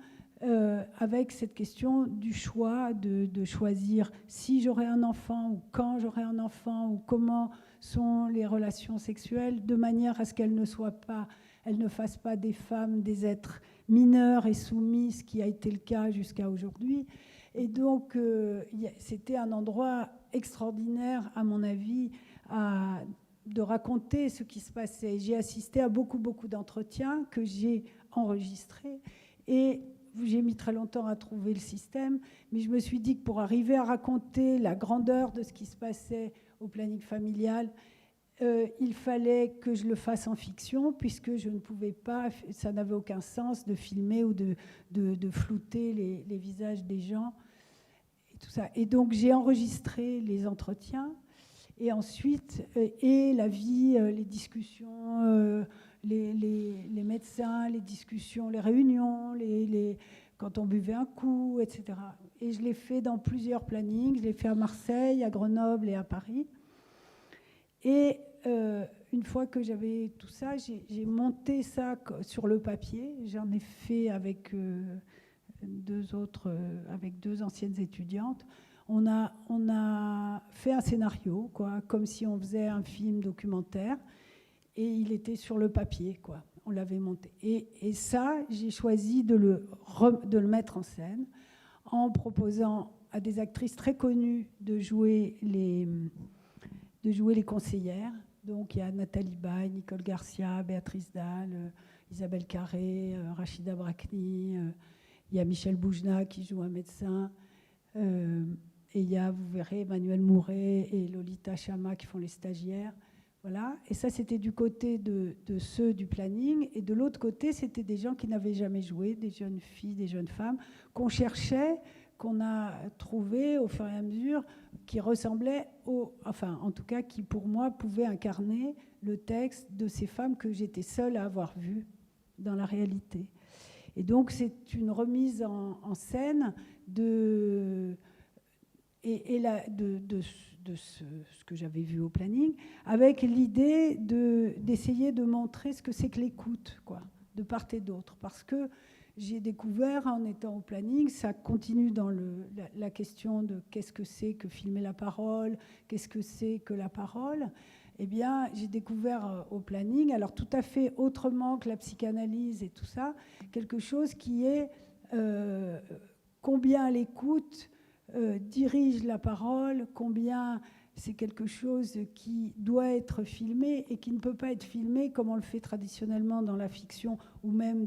avec cette question du choix, de choisir si j'aurai un enfant ou quand j'aurai un enfant ou comment sont les relations sexuelles, de manière à ce qu'elles ne fassent pas des femmes des êtres mineurs et soumis, ce qui a été le cas jusqu'à aujourd'hui. Et donc, c'était un endroit extraordinaire, à mon avis, de raconter ce qui se passait. J'ai assisté à beaucoup d'entretiens que j'ai enregistrés et j'ai mis très longtemps à trouver le système, mais je me suis dit que pour arriver à raconter la grandeur de ce qui se passait au planning familial, il fallait que je le fasse en fiction, puisque je ne pouvais pas, ça n'avait aucun sens de filmer ou de flouter les visages des gens et tout ça. Et donc j'ai enregistré les entretiens et ensuite et la vie, les discussions, les médecins, les discussions, les réunions, quand on buvait un coup, etc. Et je l'ai fait dans plusieurs plannings. Je l'ai fait à Marseille, à Grenoble et à Paris. Et une fois que j'avais tout ça, j'ai monté ça sur le papier. J'en ai fait avec avec deux anciennes étudiantes. On a fait un scénario, quoi, comme si on faisait un film documentaire. Et il était sur le papier, quoi. On l'avait monté. Et ça, j'ai choisi de le mettre en scène en proposant à des actrices très connues de jouer les conseillères. Donc il y a Nathalie Baye, Nicole Garcia, Béatrice Dalle, Isabelle Carré, Rachida Brakni, il y a Michel Boujna qui joue un médecin, et il y a, vous verrez, Emmanuel Mouret et Lolita Chama qui font les stagiaires. Voilà. Et ça, c'était du côté de ceux du planning. Et de l'autre côté, c'était des gens qui n'avaient jamais joué, des jeunes filles, des jeunes femmes, qu'on cherchait, qu'on a trouvé au fur et à mesure, qui ressemblaient enfin, en tout cas, qui pour moi pouvaient incarner le texte de ces femmes que j'étais seule à avoir vues dans la réalité. Et donc, c'est une remise en scène de ce que j'avais vu au planning, avec l'idée d'essayer de montrer ce que c'est que l'écoute, quoi, de part et d'autre. Parce que j'ai découvert en étant au planning, ça continue dans la question de qu'est-ce que c'est que filmer la parole, qu'est-ce que c'est que la parole. Eh bien, j'ai découvert au planning, alors tout à fait autrement que la psychanalyse et tout ça, quelque chose qui est combien l'écoute dirige la parole, combien c'est quelque chose qui doit être filmé et qui ne peut pas être filmé comme on le fait traditionnellement dans la fiction ou même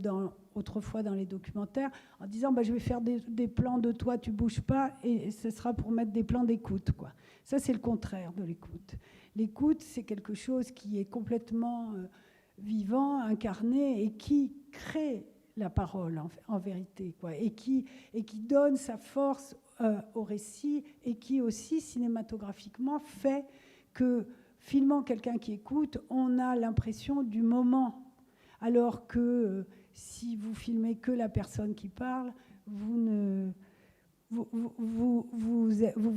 autrefois dans les documentaires, en disant je vais faire des plans de toi, tu bouges pas, et ce sera pour mettre des plans d'écoute, quoi. Ça, c'est le contraire de l'écoute. L'écoute, c'est quelque chose qui est complètement vivant, incarné, et qui crée la parole en vérité, quoi, et qui donne sa force au récit, et qui aussi cinématographiquement fait que, filmant quelqu'un qui écoute, on a l'impression du moment, alors que si vous filmez que la personne qui parle, vous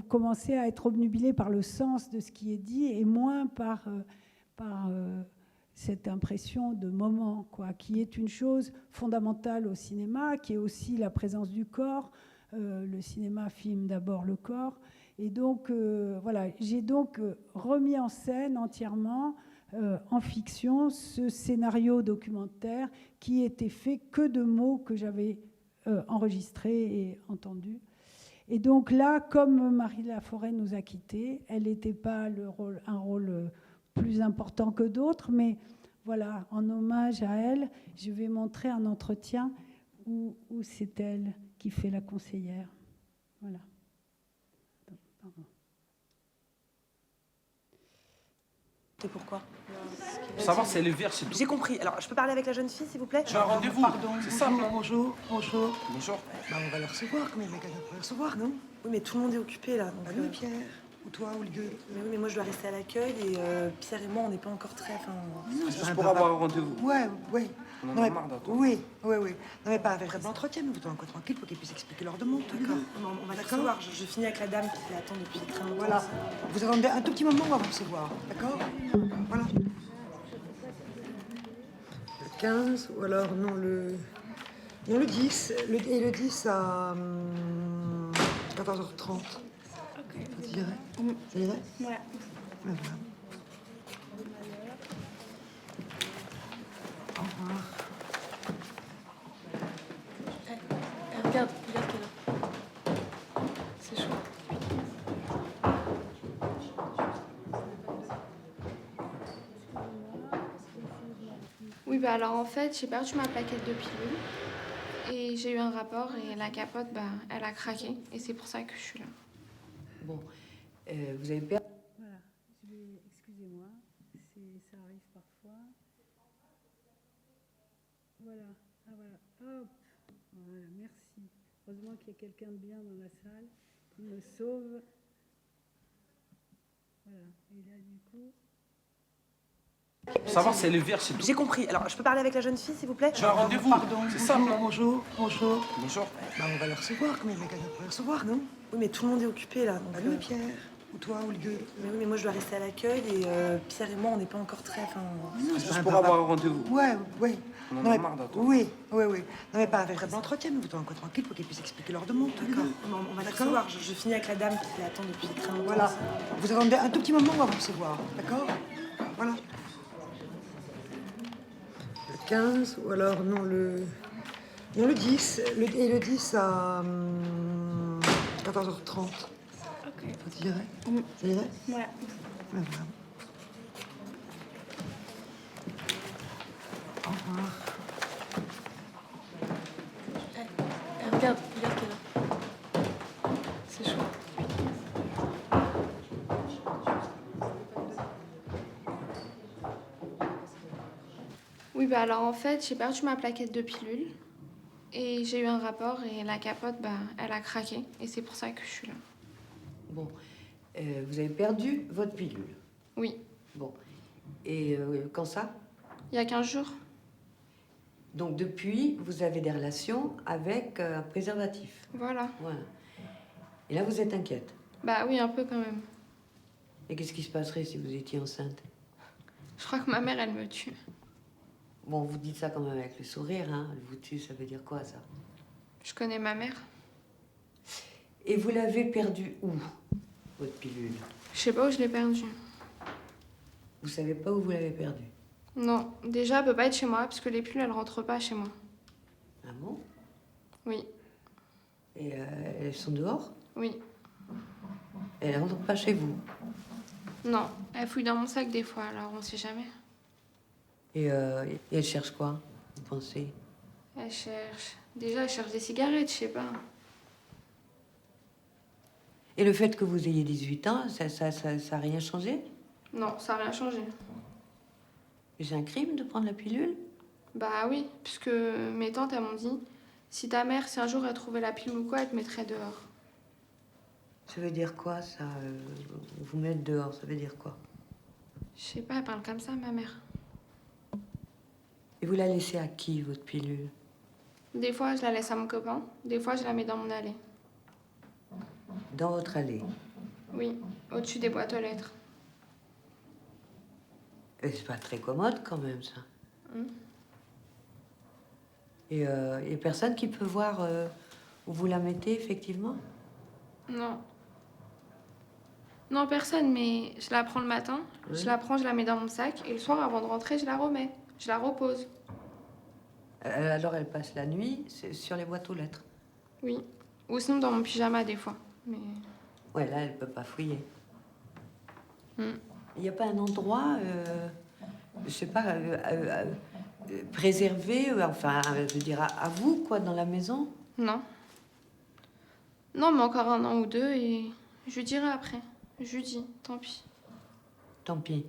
commencez à être obnubilé par le sens de ce qui est dit et moins par cette impression de moment, quoi, qui est une chose fondamentale au cinéma, qui est aussi la présence du corps. Le cinéma filme d'abord le corps. Et donc, voilà, j'ai donc remis en scène entièrement, en fiction, ce scénario documentaire qui était fait que de mots que j'avais enregistrés et entendus. Et donc là, comme Marie Laforêt nous a quittés, elle n'était pas un rôle plus important que d'autres, mais voilà, en hommage à elle, je vais montrer un entretien où c'est elle qui fait la conseillère. Voilà. Pardon. C'est pourquoi? Pour savoir si elle est vierge, c'est tout. J'ai compris. Alors, je peux parler avec la jeune fille, s'il vous plaît? J'ai un rendez-vous. Pardon. C'est ça. Bonjour. Bonjour. Bonjour. Bah, on va le recevoir, comme il y a quelqu'un pour le recevoir, non? Oui, mais tout le monde est occupé, là. Donc, oui, Pierre. Ou toi, ou les deux. Mais oui, mais moi, je dois rester à l'accueil et Pierre et moi, on n'est pas encore très... C'est juste pour avoir un rendez-vous. Ouais. On en a marre d'attendre. Oui. Non, mais pas un véritable entretien, mais plutôt un quoi tranquille pour qu'ils puissent expliquer leur demande. D'accord. On va le recevoir. Je finis avec la dame qui l'attend depuis très longtemps. Voilà. Vous attendez un tout petit moment, on va vous recevoir. D'accord? Voilà. Le 15, ou alors, non, le 10. Et le 10 à 14h30. Ok. Ça irait? Ça irait? Ouais. Voilà. Au revoir. Regarde quelle heure. C'est chaud. Oui, bah alors en fait, j'ai perdu ma plaquette de pilule et j'ai eu un rapport et la capote, elle a craqué et c'est pour ça que je suis là. Bon, vous avez perdu... Voilà, excusez-moi, ça arrive parfois. Voilà, hop, voilà, merci. Heureusement qu'il y a quelqu'un de bien dans la salle qui me sauve. Voilà, et là du coup... Pour savoir si elle est vierge, c'est tout. J'ai compris. Alors, je peux parler avec la jeune fille, s'il vous plaît? J'ai un rendez-vous. Pardon. C'est ça. Bonjour. Bonjour. Bah, on va le recevoir, comme il y a quelqu'un pour le recevoir, non? Oui, mais tout le monde est occupé, là. Donc, oui, Pierre. Ou toi, ou les deux. Mais oui, mais moi, je dois rester à l'accueil et Pierre et moi, on n'est pas encore très... C'est juste pour avoir un rendez-vous. Ouais. On en a marre d'attendre. Oui. Non, mais pas un véritable entretien, mais plutôt un quoi tranquille pour qu'ils puissent expliquer leur demande. D'accord. On va le recevoir. Je finis avec la dame qui l'attend depuis très longtemps. Voilà. Vous attendez un tout petit moment, on va vous recevoir. D'accord? Voilà. Le 15, ou alors, non, le 10. Et le 10 à 14h30. Ok. Ça irait? Ça irait? Ouais. Voilà. Au revoir. Regarde quelle heure. C'est chaud. Oui, bah alors en fait, j'ai perdu ma plaquette de pilule et j'ai eu un rapport et la capote, elle a craqué et c'est pour ça que je suis là. Bon, vous avez perdu votre pilule. Oui, Bon, et quand ça? il y a 15 jours. Donc depuis, vous avez des relations avec un préservatif. Voilà. Voilà. Et là, vous êtes inquiète. Bah oui, un peu quand même. Et qu'est-ce qui se passerait si vous étiez enceinte? Je crois que ma mère, elle me tue. Bon, vous dites ça quand même avec le sourire, hein. Elle vous tue, ça veut dire quoi, ça? Je connais ma mère. Et vous l'avez perdue où, votre pilule? Je sais pas où je l'ai perdue. Vous savez pas où vous l'avez perdue? Non, déjà, elle peut pas être chez moi, parce que les pilules, elles rentrent pas chez moi. Ah bon? Oui. Et elles sont dehors? Oui. Et elles rentrent pas chez vous? Non, elle fouille dans mon sac des fois, alors on sait jamais. Et elle cherche quoi, vous pensez? Elle cherche... Déjà, elle cherche des cigarettes, je sais pas. Et le fait que vous ayez 18 ans, ça a rien changé? Non, ça a rien changé. C'est un crime de prendre la pilule? Bah oui, puisque mes tantes, elles m'ont dit, si ta mère, si un jour elle trouvait la pilule ou quoi, elle te mettrait dehors. Ça veut dire quoi, ça? Vous mettre dehors, ça veut dire quoi? Je sais pas, elle parle comme ça, ma mère. Et vous la laissez à qui, votre pilule? Des fois, je la laisse à mon copain. Des fois, je la mets dans mon allée. Dans votre allée? Oui, au-dessus des boîtes aux lettres. Et c'est pas très commode, quand même, ça. Et y a personne qui peut voir où vous la mettez, effectivement? Non. Non, personne, mais je la prends le matin, Oui. je la prends, je la mets dans mon sac, et le soir, avant de rentrer, je la remets. Je la repose. Alors elle passe la nuit sur les boîtes aux lettres? Oui. Ou sinon dans mon pyjama, des fois. Mais... Ouais, là, elle peut pas fouiller. Mm. Il n'y a pas un endroit, je sais pas, préservé, enfin, je veux dire, à vous, quoi, dans la maison? Non. Non, mais encore un an ou deux, et je lui dirai après. Je lui dis, tant pis. Tant pis.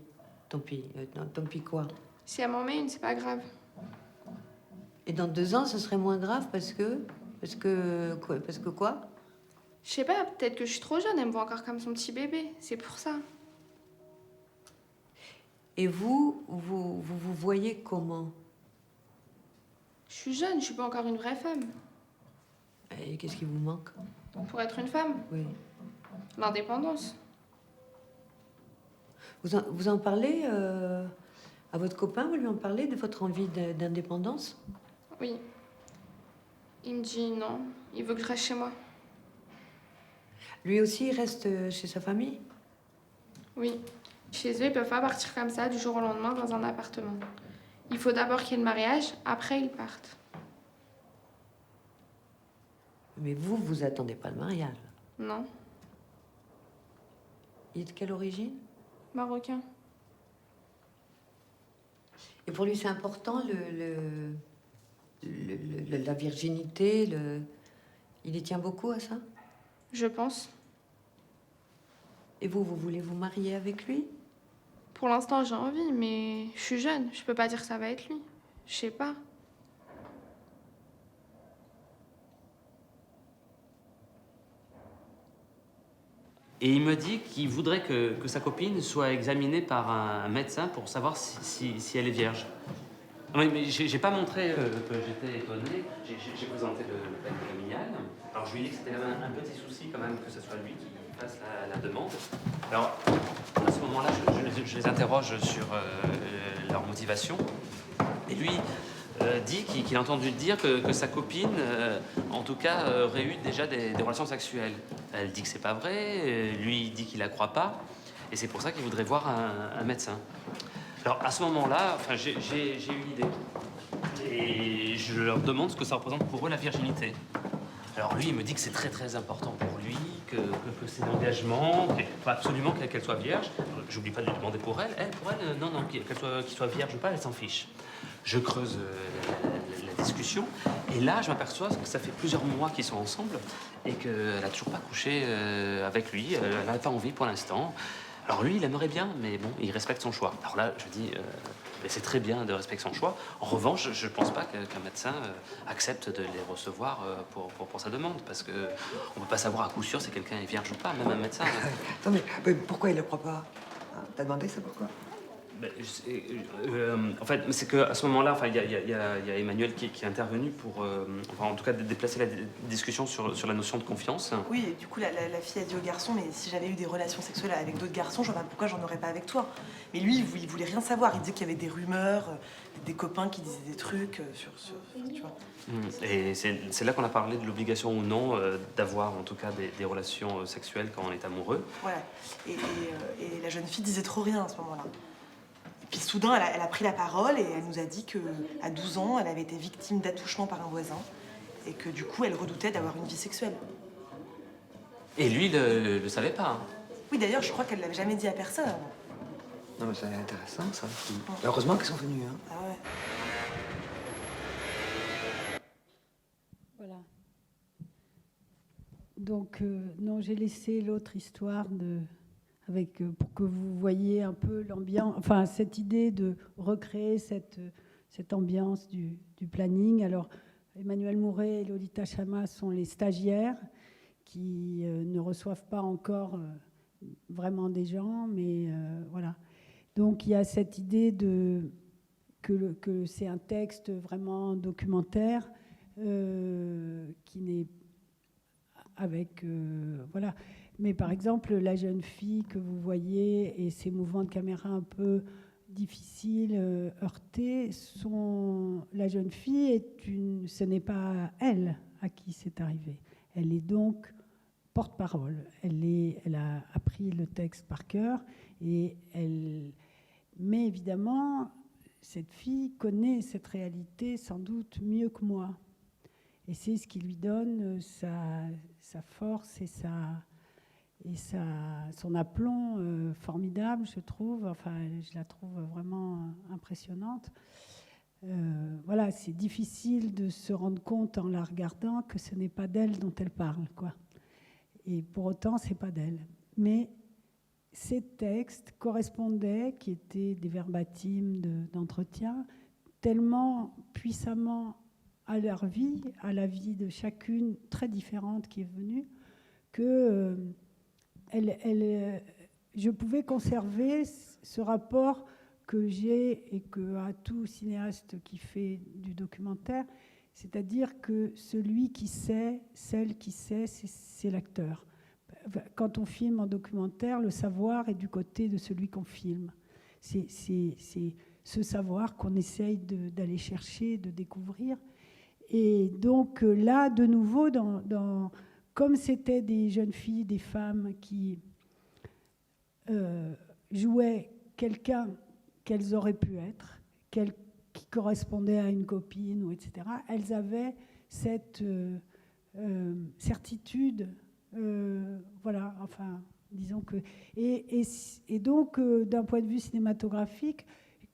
Tant pis. Tant pis quoi? Si elle m'en met une, c'est pas grave. Et dans 2 ans, ce serait moins grave parce que quoi? Je sais pas, peut-être que je suis trop jeune, elle me voit encore comme son petit bébé. C'est pour ça. Et vous voyez comment? Je suis jeune, je suis pas encore une vraie femme. Et qu'est-ce qui vous manque? Pour être une femme? Oui. L'indépendance. Vous en parlez à votre copain? Vous lui en parlez de votre envie d'indépendance? Oui. Il me dit non, il veut que je reste chez moi. Lui aussi, il reste chez sa famille? Oui. Chez eux, ils peuvent pas partir comme ça du jour au lendemain dans un appartement. Il faut d'abord qu'il y ait le mariage, après ils partent. Mais vous attendez pas le mariage? Non. Il est de quelle origine? Marocain. Et pour lui, c'est important la virginité, il y tient beaucoup à ça? Je pense. Et vous voulez vous marier avec lui? Pour l'instant, j'ai envie, mais je suis jeune. Je peux pas dire que ça va être lui. Je sais pas. Et il me dit qu'il voudrait que sa copine soit examinée par un médecin pour savoir si elle est vierge. Oui, mais j'ai pas montré que j'étais étonné. J'ai présenté le planning familial. Alors je lui ai dit que c'était un petit souci quand même que ce soit lui qui fasse la demande. Alors à ce moment-là, je les interroge sur leur motivation. Et lui dit qu'il a entendu dire que sa copine, en tout cas, aurait eu déjà des relations sexuelles. Elle dit que c'est pas vrai, lui dit qu'il la croit pas, et c'est pour ça qu'il voudrait voir un médecin. Alors à ce moment-là, enfin, j'ai une idée, et je leur demande ce que ça représente pour eux la virginité. Alors lui, il me dit que c'est très très important pour lui, que c'est un engagement, qu'il faut absolument qu'elle soit vierge. J'oublie pas de lui demander pour elle. Pour elle, non, qu'il soit vierge ou pas, elle s'en fiche. Je creuse la discussion, et là, je m'aperçois que ça fait plusieurs mois qu'ils sont ensemble et qu'elle n'a toujours pas couché avec lui. Elle n'a pas envie pour l'instant. Alors lui, il aimerait bien, mais bon, il respecte son choix. Alors là, je dis, mais c'est très bien de respecter son choix. En revanche, je ne pense pas qu'un médecin accepte de les recevoir pour sa demande, parce qu'on ne peut pas savoir à coup sûr si quelqu'un est vierge ou pas, même un médecin. Attends, mais pourquoi il ne le croit pas? T'as demandé ça pourquoi? En fait, c'est qu'à ce moment-là, il y a Emmanuel qui est intervenu pour, en tout cas, déplacer la discussion sur la notion de confiance. Oui, et du coup, la fille a dit au garçon, mais si j'avais eu des relations sexuelles avec d'autres garçons, je vois pas pourquoi j'en aurais pas avec toi. Mais lui, il voulait rien savoir. Il disait qu'il y avait des rumeurs, des copains qui disaient des trucs sur tu vois. Et c'est là qu'on a parlé de l'obligation ou non d'avoir, en tout cas, des relations sexuelles quand on est amoureux. Voilà. Et la jeune fille disait trop rien à ce moment-là. Et puis soudain, elle a pris la parole et elle nous a dit qu'à 12 ans, elle avait été victime d'attouchement par un voisin et que du coup, elle redoutait d'avoir une vie sexuelle. Et lui, il le savait pas. Hein. Oui, d'ailleurs, je crois qu'elle l'avait jamais dit à personne avant. Non, mais c'est intéressant, ça. Heureusement qu'ils sont venus, hein. Ah ouais. Voilà. Donc, non, j'ai laissé l'autre histoire pour que vous voyiez un peu l'ambiance, enfin, cette idée de recréer cette ambiance du planning. Alors, Emmanuel Mouret et Lolita Chama sont les stagiaires qui ne reçoivent pas encore vraiment des gens, mais voilà. Donc, il y a cette idée que c'est un texte vraiment documentaire qui n'est avec... voilà. Mais par exemple, la jeune fille que vous voyez et ses mouvements de caméra un peu difficiles, heurtés, la jeune fille ce n'est pas elle à qui c'est arrivé. Elle est donc porte-parole. Elle a appris le texte par cœur mais évidemment, cette fille connaît cette réalité sans doute mieux que moi. Et c'est ce qui lui donne sa force et son aplomb formidable, je trouve. Enfin, je la trouve vraiment impressionnante. Voilà, c'est difficile de se rendre compte en la regardant que ce n'est pas d'elle dont elle parle, quoi. Et pour autant, c'est pas d'elle. Mais ces textes correspondaient, qui étaient des verbatims d'entretien, tellement puissamment à leur vie, à la vie de chacune très différente qui est venue, que je pouvais conserver ce rapport que j'ai et que a tout cinéaste qui fait du documentaire, c'est-à-dire que celui qui sait, celle qui sait, c'est l'acteur. Quand on filme en documentaire, le savoir est du côté de celui qu'on filme. C'est ce savoir qu'on essaye d'aller chercher, de découvrir. Et donc là, de nouveau, comme c'était des jeunes filles, des femmes qui jouaient quelqu'un qu'elles auraient pu être, qui correspondait à une copine, ou etc., elles avaient cette certitude, voilà, enfin, disons que... Et donc, d'un point de vue cinématographique,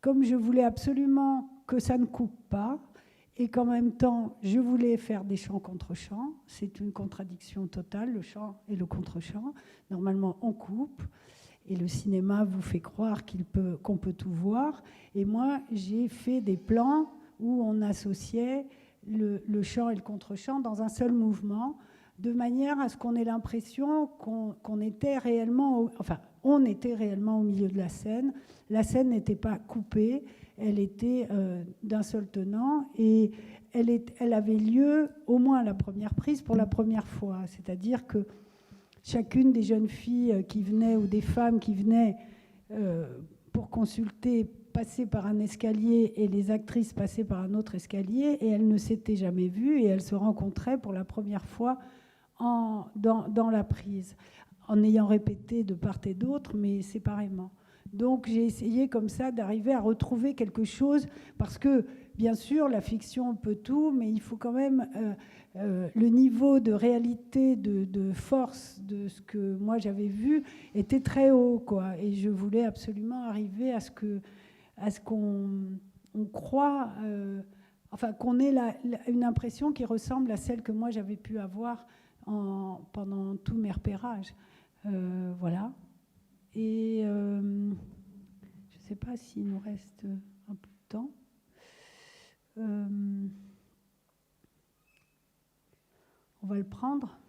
comme je voulais absolument que ça ne coupe pas, et qu'en même temps, je voulais faire des chants contre chants. C'est une contradiction totale, le chant et le contre-chant. Normalement, on coupe, et le cinéma vous fait croire qu'on peut tout voir. Et moi, j'ai fait des plans où on associait le chant et le contre-chant dans un seul mouvement, de manière à ce qu'on ait l'impression qu'on était réellement... on était réellement au milieu de la scène. La scène n'était pas coupée, elle était d'un seul tenant et elle avait lieu au moins à la première prise pour la première fois. C'est-à-dire que chacune des jeunes filles qui venaient ou des femmes qui venaient pour consulter passaient par un escalier et les actrices passaient par un autre escalier et elles ne s'étaient jamais vues et elles se rencontraient pour la première fois dans la prise, en ayant répété de part et d'autre, mais séparément. Donc j'ai essayé comme ça d'arriver à retrouver quelque chose, parce que bien sûr la fiction peut tout, mais il faut quand même le niveau de réalité, de force de ce que moi j'avais vu était très haut, quoi. Et je voulais absolument arriver à ce qu'on croit, qu'on ait une impression qui ressemble à celle que moi j'avais pu avoir pendant tous mes repérages. Voilà. Et je ne sais pas s'il nous reste un peu de temps. On va le prendre.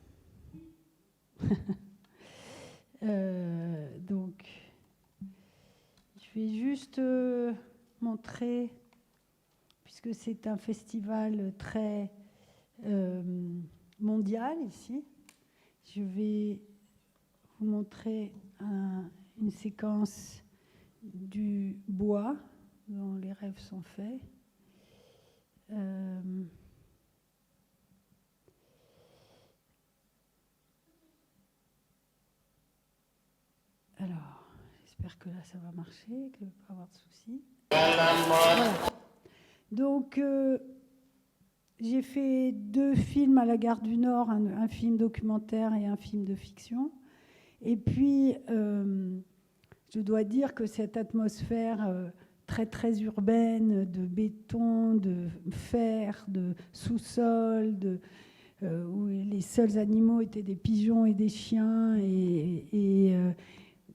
Donc, il Je vais juste montrer, puisque c'est un festival très mondial ici, je vais vous montrer une séquence du bois dont les rêves sont faits. Alors, j'espère que là ça va marcher, que je ne vais pas avoir de soucis. Voilà. Donc, j'ai fait 2 films à la Gare du Nord, un film documentaire et un film de fiction. Et puis, je dois dire que cette atmosphère très, très urbaine, de béton, de fer, de sous-sol, où les seuls animaux étaient des pigeons et des chiens, et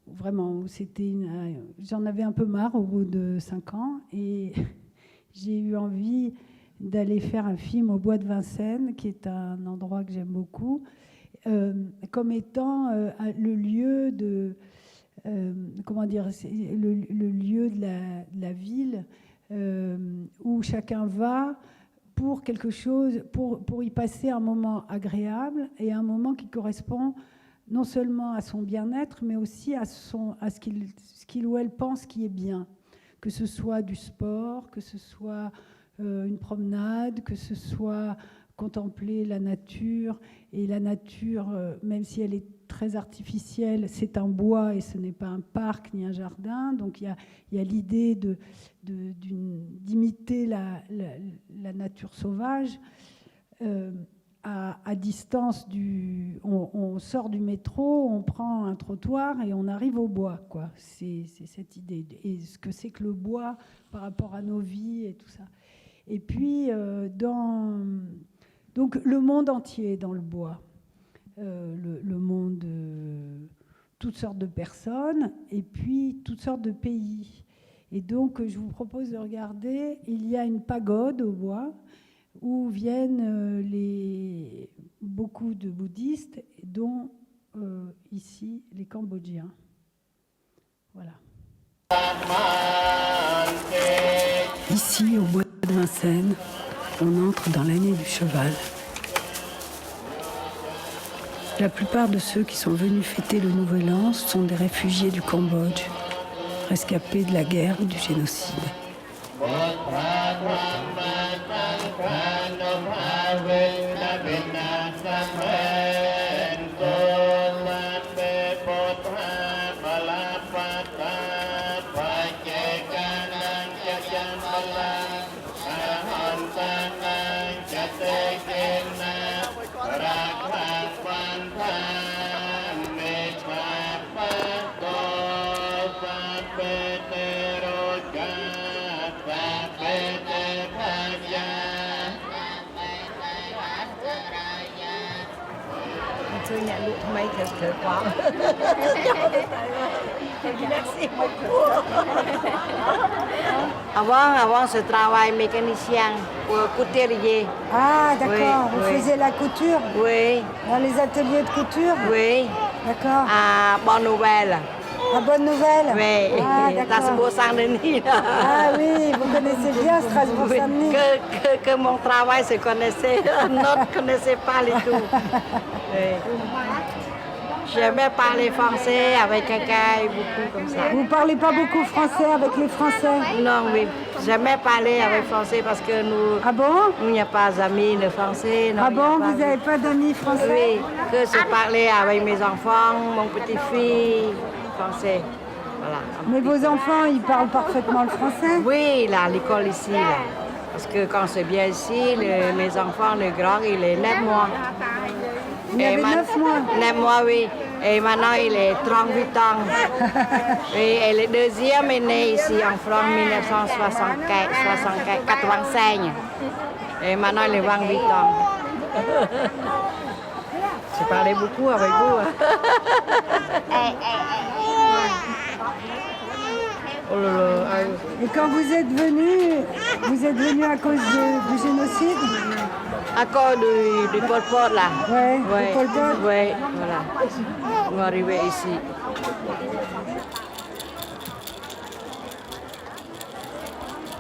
vraiment, j'en avais un peu marre au bout de 5 ans, et j'ai eu envie d'aller faire un film au Bois de Vincennes, qui est un endroit que j'aime beaucoup, comme étant le lieu de... comment dire, le lieu de la ville où chacun va pour quelque chose, pour y passer un moment agréable et un moment qui correspond non seulement à son bien-être, mais aussi à ce qu'il ou elle pense qui est bien. Que ce soit du sport, que ce soit une promenade, que ce soit contempler la nature. Et la nature, même si elle est très artificielle, c'est un bois et ce n'est pas un parc ni un jardin. Donc il y a l'idée d'imiter la nature sauvage. À distance on sort du métro, on prend un trottoir et on arrive au bois, quoi. C'est cette idée. Et ce que c'est que le bois par rapport à nos vies et tout ça. Et puis, donc le monde entier dans le bois. Le monde, toutes sortes de personnes et puis toutes sortes de pays. Et donc, je vous propose de regarder, il y a une pagode au bois où viennent beaucoup de bouddhistes, dont ici les Cambodgiens. Voilà. Ici, au Bois de Vincennes, on entre dans l'année du cheval. La plupart de ceux qui sont venus fêter le Nouvel An sont des réfugiés du Cambodge, rescapés de la guerre ou du génocide. Avant, je travaille mécanicien pour couturier. Ah, d'accord. Oui, vous faisiez la couture? Oui. Dans les ateliers de couture? Oui. D'accord. À Bonne Nouvelle. À Bonne Nouvelle? Oui. Ah, d'accord. Strasbourg-Saint-Denis. Ah oui, vous connaissez bien Strasbourg-Saint-Denis. Que mon travail se connaissait, l'autre ne connaissait pas du tout. Oui. J'aimais parler français avec quelqu'un, beaucoup comme ça. Vous ne parlez pas beaucoup français avec les Français? Non, oui. J'aimais parler avec français parce que nous... Ah bon? Il n'y a pas d'amis de français. Non, ah bon, vous n'avez pas d'amis français? Oui, que je parlais avec mes enfants, mon petit-fils, français. Voilà. Mais vos enfants, ils parlent parfaitement le français? Oui, là, à l'école ici, là. Parce que quand c'est bien ici, mes enfants, le grand, il est 9 mois. Il avait 9 mois? 9 mois, oui. Et maintenant, il est 38 ans. Et le deuxième est né ici en France en 1985. Et maintenant, il est 28 ans. J'ai parlé beaucoup avec vous. Oh là là. Et quand vous êtes venu à cause du génocide? À cause du Pol Pot, là. Oui, ouais. du Pol Pot? Oui, voilà. On est arrivé ici.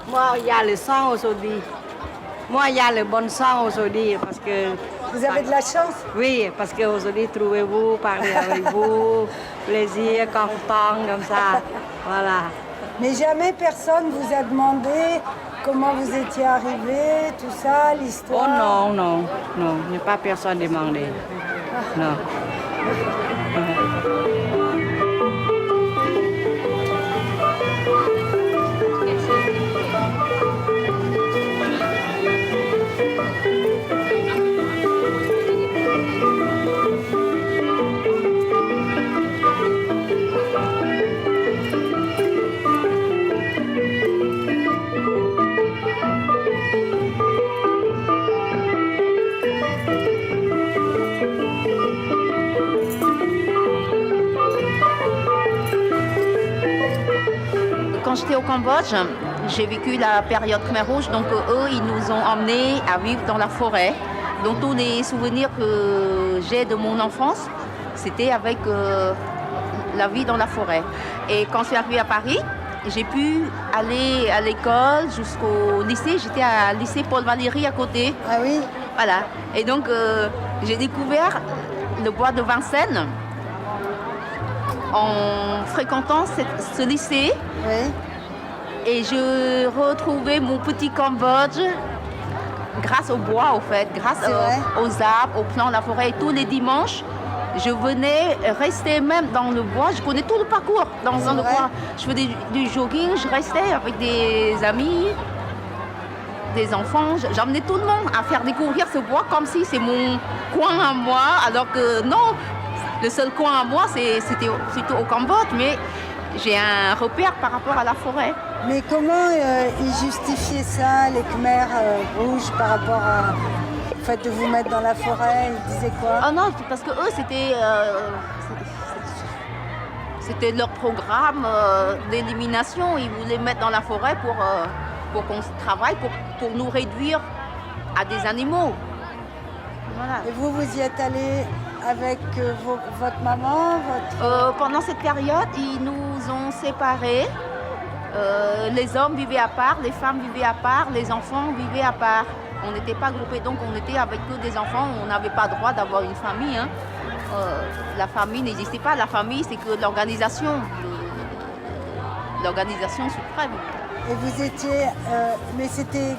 Moi, il y a le sang aujourd'hui. Moi, il y a le bon sang aujourd'hui parce que... Vous avez de la chance? Oui, parce qu'aujourd'hui, trouvez-vous, parlez avec vous, plaisir, content, comme ça. Voilà. Mais jamais personne vous a demandé comment vous étiez arrivé, tout ça, l'histoire? Oh non, non, non, il n'y a pas personne demandé. Non. Quand j'étais au Cambodge, j'ai vécu la période Khmer Rouge, donc eux, ils nous ont emmenés à vivre dans la forêt. Donc tous les souvenirs que j'ai de mon enfance, c'était avec la vie dans la forêt. Et quand je suis arrivée à Paris, j'ai pu aller à l'école jusqu'au lycée. J'étais à lycée Paul Valéry à côté. Ah oui? Voilà. Et donc j'ai découvert le bois de Vincennes en fréquentant ce lycée. Oui. Et je retrouvais mon petit Cambodge grâce au bois, au fait, grâce aux arbres, aux plants de la forêt. Et tous les dimanches, je venais rester même dans le bois. Je connais tout le parcours dans le bois. Je faisais du jogging, je restais avec des amis, des enfants. J'emmenais tout le monde à faire découvrir ce bois comme si c'est mon coin à moi, alors que non, le seul coin à moi, c'était au Cambodge, mais j'ai un repère par rapport à la forêt. Mais comment ils justifiaient ça, les Khmer rouges, par rapport au fait de vous mettre dans la forêt? Ils disaient quoi? Ah non, parce que eux, c'était leur programme d'élimination. Ils voulaient mettre dans la forêt pour qu'on travaille, pour nous réduire à des animaux. Voilà. Et vous y êtes allé avec votre maman? Pendant cette période, ils nous ont séparés. Les hommes vivaient à part, les femmes vivaient à part, les enfants vivaient à part. On n'était pas groupés, donc on était avec que des enfants. On n'avait pas le droit d'avoir une famille. Hein. La famille n'existait pas. La famille, c'est que l'organisation suprême. Et vous étiez... mais c'était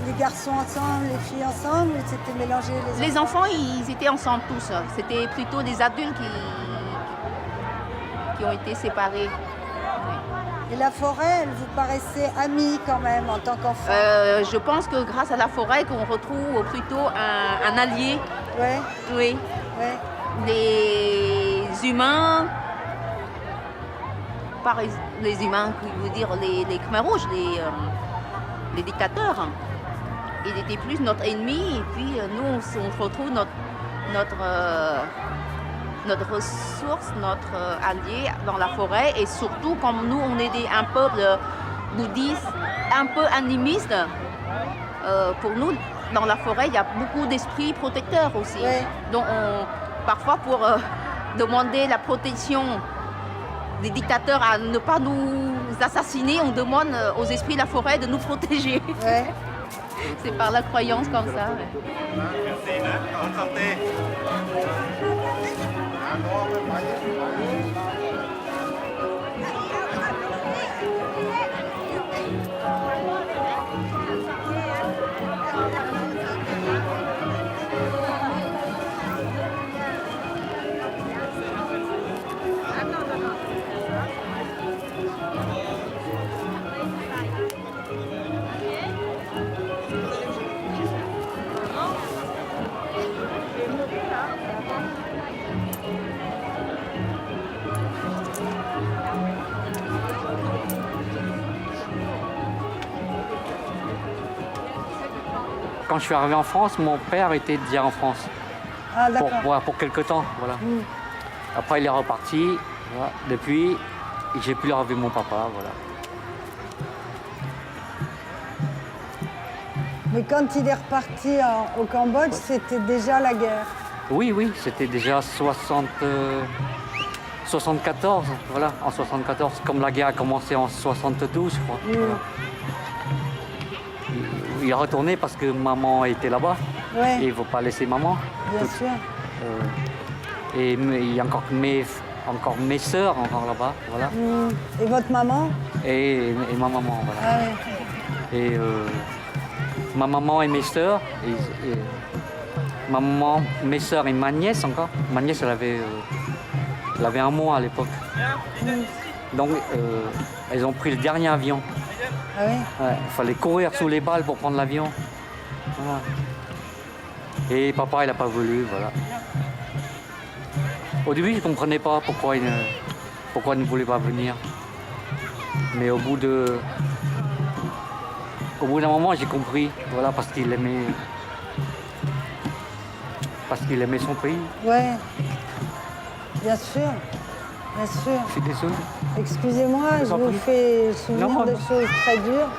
les garçons ensemble, les filles ensemble, ou c'était mélangé les enfants, ils étaient ensemble tous. C'était plutôt des adultes qui ont été séparés. Et la forêt, elle vous paraissait amie quand même en tant qu'enfant? Je pense que grâce à la forêt qu'on retrouve plutôt un allié. Ouais. Oui. Ouais. Les humains, pas les humains, je veux dire les Khmer Rouges, les dictateurs. Ils étaient plus notre ennemi et puis nous on retrouve notre ressource, notre allié dans la forêt, et surtout comme nous on est un peuple bouddhiste, un peu animiste, pour nous dans la forêt il y a beaucoup d'esprits protecteurs aussi. Ouais. Donc parfois pour demander la protection des dictateurs à ne pas nous assassiner, on demande aux esprits de la forêt de nous protéger. Ouais. C'est par la croyance comme ça. Quand je suis arrivé en France, mon père était déjà en France. Ah, pour quelque temps, voilà. Après, il est reparti. Voilà. Depuis, j'ai pu revoir mon papa, voilà. Mais quand il est reparti au Cambodge, c'était déjà la guerre? Oui, c'était déjà 74, voilà, en 74, comme la guerre a commencé en 72, je crois. Voilà. il est retourné parce que maman était là-bas. Ouais. Et il ne faut pas laisser maman. Bien sûr. Et il y a encore mes sœurs encore là-bas. Voilà. Et votre maman? Et ma maman, voilà. Ah ouais. Et ma maman et mes sœurs. Ma maman, mes sœurs et ma nièce encore. Ma nièce, elle avait 1 mois à l'époque. Donc, elles ont pris le dernier avion. Ah oui? Ouais, il fallait courir sous les balles pour prendre l'avion. Voilà. Et papa, il n'a pas voulu, voilà. Au début, je ne comprenais pas pourquoi il ne voulait pas venir. Mais au bout d'un moment, j'ai compris, voilà, parce qu'il aimait son pays. Ouais, bien sûr, bien sûr. Je suis désolé. Excusez-moi, je vous fais souvenir de choses très dures.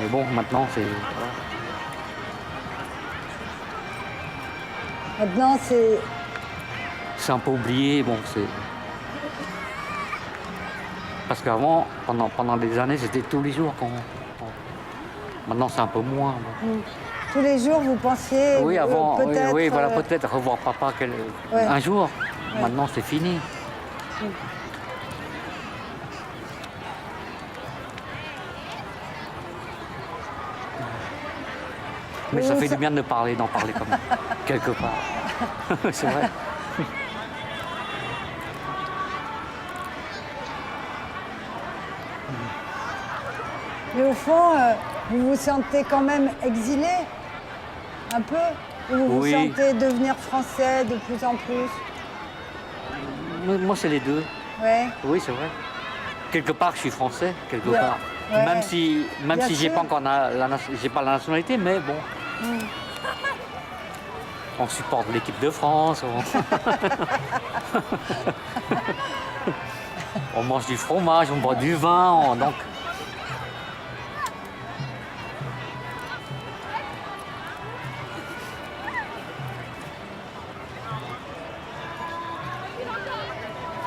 Mais bon, maintenant, c'est... Voilà. Maintenant, c'est... C'est un peu oublié, bon, c'est... Parce qu'avant, pendant des années, c'était tous les jours qu'on... Maintenant, c'est un peu moins. Bon. Tous les jours, vous pensiez oui, avant, peut-être... oui, voilà, peut-être revoir papa un jour. Ouais. Maintenant, c'est fini. Mais ça fait du bien d'en parler comme quelque part. C'est vrai. Mais au fond, vous vous sentez quand même exilé, un peu? Ou vous vous sentez devenir français de plus en plus? Moi, c'est les deux. Ouais. Oui, c'est vrai. Quelque part, je suis français, quelque part. Ouais. Même si j'ai pas encore la nationalité, mais bon. On supporte l'équipe de France. On mange du fromage, on boit du vin, donc.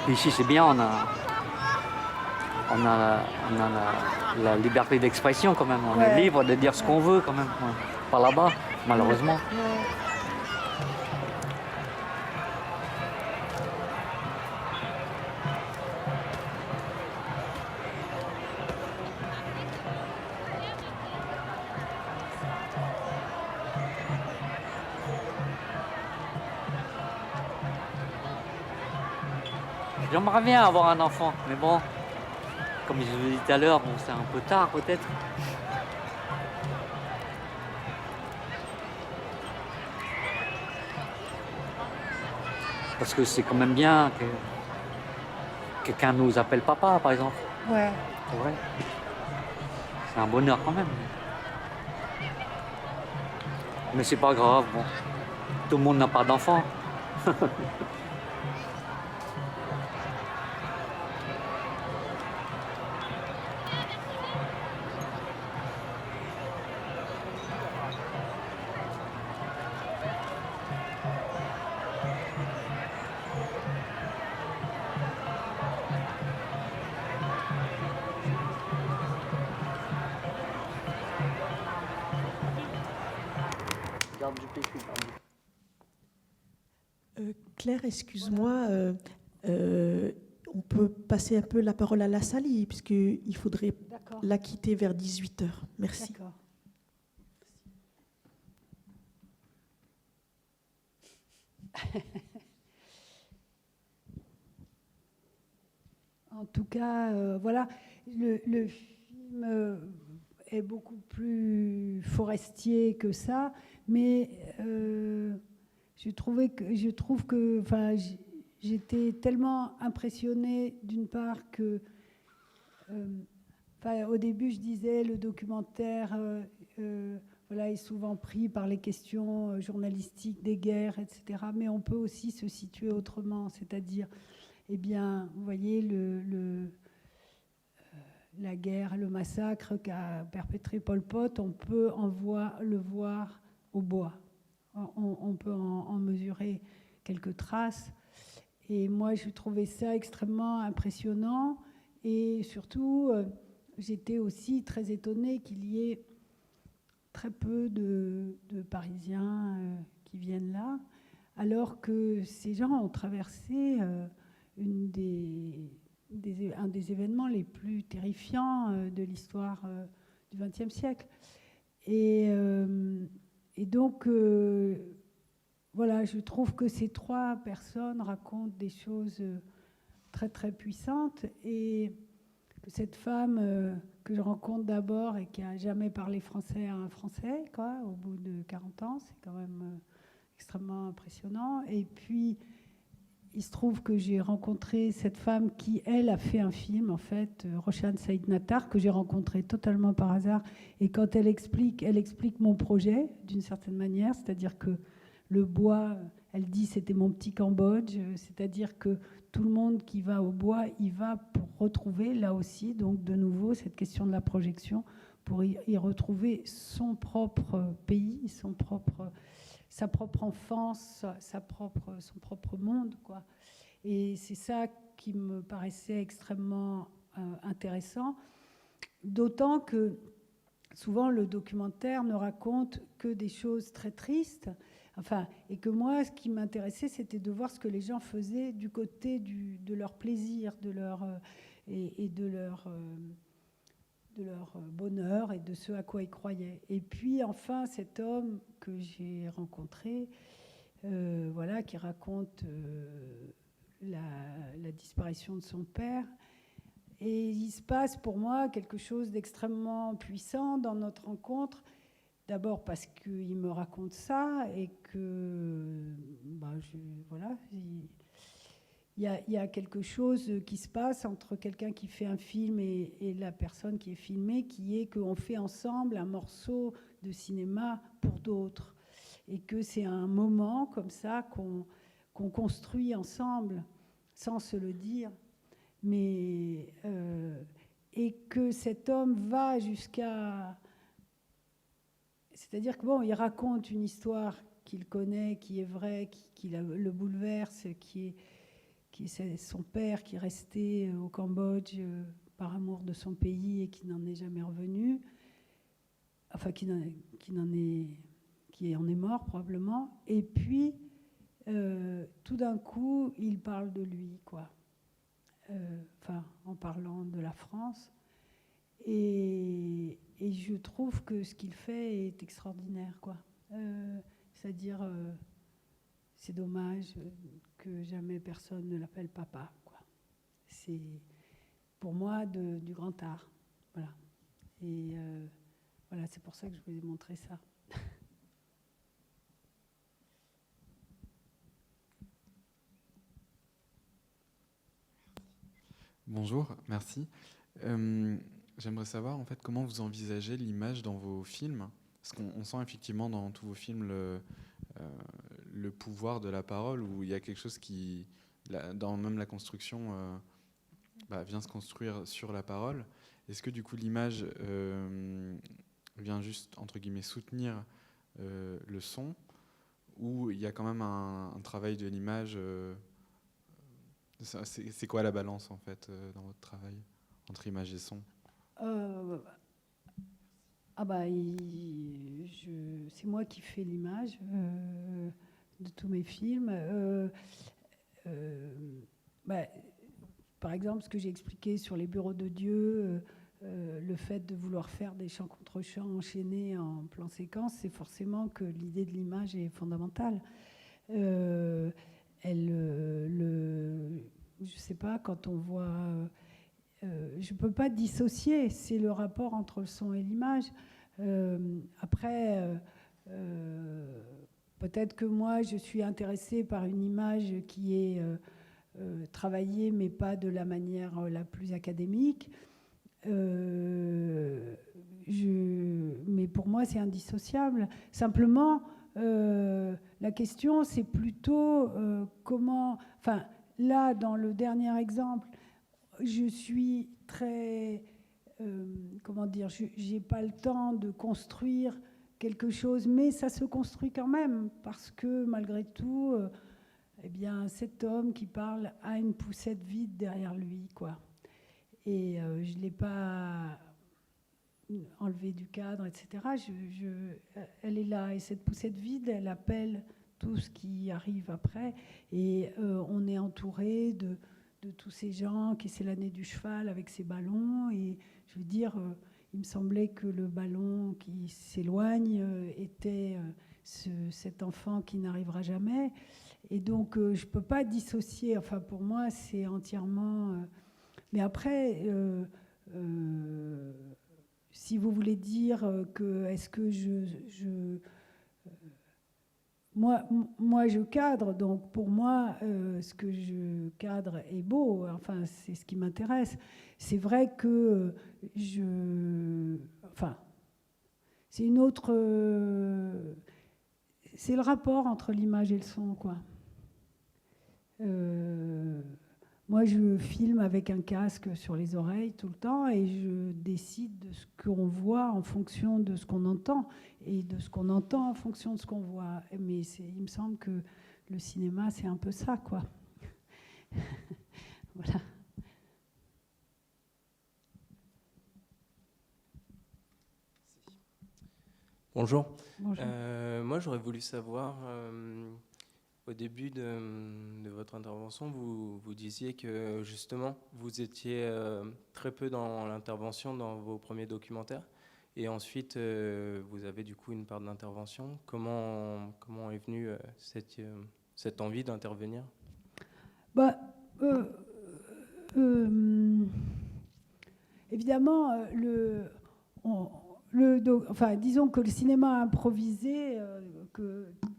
Ici, c'est bien, on a la liberté d'expression quand même. On est libre de dire ce qu'on veut quand même. Pas là-bas, malheureusement. J'aimerais bien avoir un enfant, mais bon, comme je vous l'ai dit tout à l'heure, bon, c'est un peu tard peut-être. Parce que c'est quand même bien que quelqu'un nous appelle papa, par exemple. Ouais. C'est vrai. C'est un bonheur quand même. Mais c'est pas grave, bon. Tout le monde n'a pas d'enfant. Claire, excuse-moi, on peut passer un peu la parole à la Sally, puisqu'il faudrait la quitter vers 18h. Merci. D'accord. En tout cas, voilà, le film est beaucoup plus forestier que ça, mais je trouve que, enfin, j'étais tellement impressionnée d'une part que, au début, je disais le documentaire, voilà, est souvent pris par les questions journalistiques des guerres, etc. Mais on peut aussi se situer autrement, c'est-à-dire, eh bien, vous voyez, la guerre, le massacre qu'a perpétré Pol Pot, on peut le voir au bois. On peut en mesurer quelques traces. Et moi, je trouvais ça extrêmement impressionnant. Et surtout, j'étais aussi très étonnée qu'il y ait très peu de Parisiens qui viennent là, alors que ces gens ont traversé un des événements les plus terrifiants de l'histoire du XXe siècle. Et donc, voilà, je trouve que ces 3 personnes racontent des choses très, très puissantes, et que cette femme que je rencontre d'abord et qui n'a jamais parlé français à un Français, quoi, au bout de 40 ans, c'est quand même extrêmement impressionnant. Et puis, il se trouve que j'ai rencontré cette femme qui, elle, a fait un film, en fait, Roshan Saïd Nattar, que j'ai rencontré totalement par hasard. Et quand elle explique mon projet, d'une certaine manière, c'est-à-dire que le bois, elle dit, c'était mon petit Cambodge, c'est-à-dire que tout le monde qui va au bois, il va pour retrouver, là aussi, donc de nouveau, cette question de la projection, pour y retrouver son propre pays, sa propre enfance, son propre monde, quoi. Et c'est ça qui me paraissait extrêmement intéressant, d'autant que souvent le documentaire ne raconte que des choses très tristes, enfin, et que moi, ce qui m'intéressait, c'était de voir ce que les gens faisaient du côté de leur plaisir, de leur bonheur et de ce à quoi ils croyaient. Et puis enfin, cet homme que j'ai rencontré, voilà, qui raconte la disparition de son père. Et il se passe pour moi quelque chose d'extrêmement puissant dans notre rencontre. D'abord parce qu'il me raconte ça et que, voilà, il y a quelque chose qui se passe entre quelqu'un qui fait un film et la personne qui est filmée, qui est qu'on fait ensemble un morceau de cinéma pour d'autres. Et que c'est un moment comme ça qu'on construit ensemble, sans se le dire. Mais, et que cet homme va jusqu'à... C'est-à-dire que, bon, il raconte une histoire qu'il connaît, qui est vraie, qui le bouleverse, qui est son père qui est resté au Cambodge par amour de son pays et qui n'en est jamais revenu, enfin qui en est mort probablement. Et puis, tout d'un coup, il parle de lui, quoi. Enfin, en parlant de la France. Et je trouve que ce qu'il fait est extraordinaire, quoi. C'est-à-dire, c'est dommage que jamais personne ne l'appelle papa, quoi. C'est pour moi du grand art, voilà. Et voilà, c'est pour ça que je voulais montrer ça. Bonjour, merci. J'aimerais savoir en fait comment vous envisagez l'image dans vos films, parce qu'on sent effectivement dans tous vos films le pouvoir de la parole, où il y a quelque chose qui, dans même la construction, vient se construire sur la parole. Est-ce que du coup l'image vient juste entre guillemets soutenir le son, ou il y a quand même un travail de l'image? C'est quoi la balance en fait dans votre travail entre image et son? C'est moi qui fais l'image de tous mes films. Par exemple, ce que j'ai expliqué sur les bureaux de Dieu, le fait de vouloir faire des chants contre chants enchaînés en plan séquence, c'est forcément que l'idée de l'image est fondamentale. Je sais pas, quand on voit... je ne peux pas dissocier, c'est le rapport entre le son et l'image. Après, peut-être que moi, je suis intéressée par une image qui est travaillée, mais pas de la manière la plus académique. Mais pour moi, c'est indissociable. Simplement, la question, c'est plutôt comment... Enfin, là, dans le dernier exemple, je suis très... comment dire, j'ai pas le temps de construire quelque chose, mais ça se construit quand même, parce que malgré tout, eh bien, cet homme qui parle a une poussette vide derrière lui, quoi. Et je ne l'ai pas enlevée du cadre, etc. Elle est là, et cette poussette vide, elle appelle tout ce qui arrive après. Et on est entouré de tous ces gens qui c'est l'année du cheval avec ses ballons. Et je veux dire, il me semblait que le ballon qui s'éloigne était cet enfant qui n'arrivera jamais. Et donc, je ne peux pas dissocier. Enfin, pour moi, c'est entièrement... mais après, si vous voulez dire que est-ce que moi, je cadre, donc pour moi, ce que je cadre est beau, enfin, c'est ce qui m'intéresse. C'est vrai que enfin, c'est une autre... c'est le rapport entre l'image et le son, quoi. Moi, je filme avec un casque sur les oreilles tout le temps et je décide de ce qu'on voit en fonction de ce qu'on entend et de ce qu'on entend en fonction de ce qu'on voit. Mais il me semble que le cinéma, c'est un peu ça, quoi. Voilà. Bonjour. Bonjour. Moi, j'aurais voulu savoir... au début de votre intervention, vous disiez que justement, vous étiez très peu dans l'intervention dans vos premiers documentaires. Et ensuite, vous avez du coup une part d'intervention. Comment est venue cette envie d'intervenir ? Évidemment, disons que le cinéma improvisé,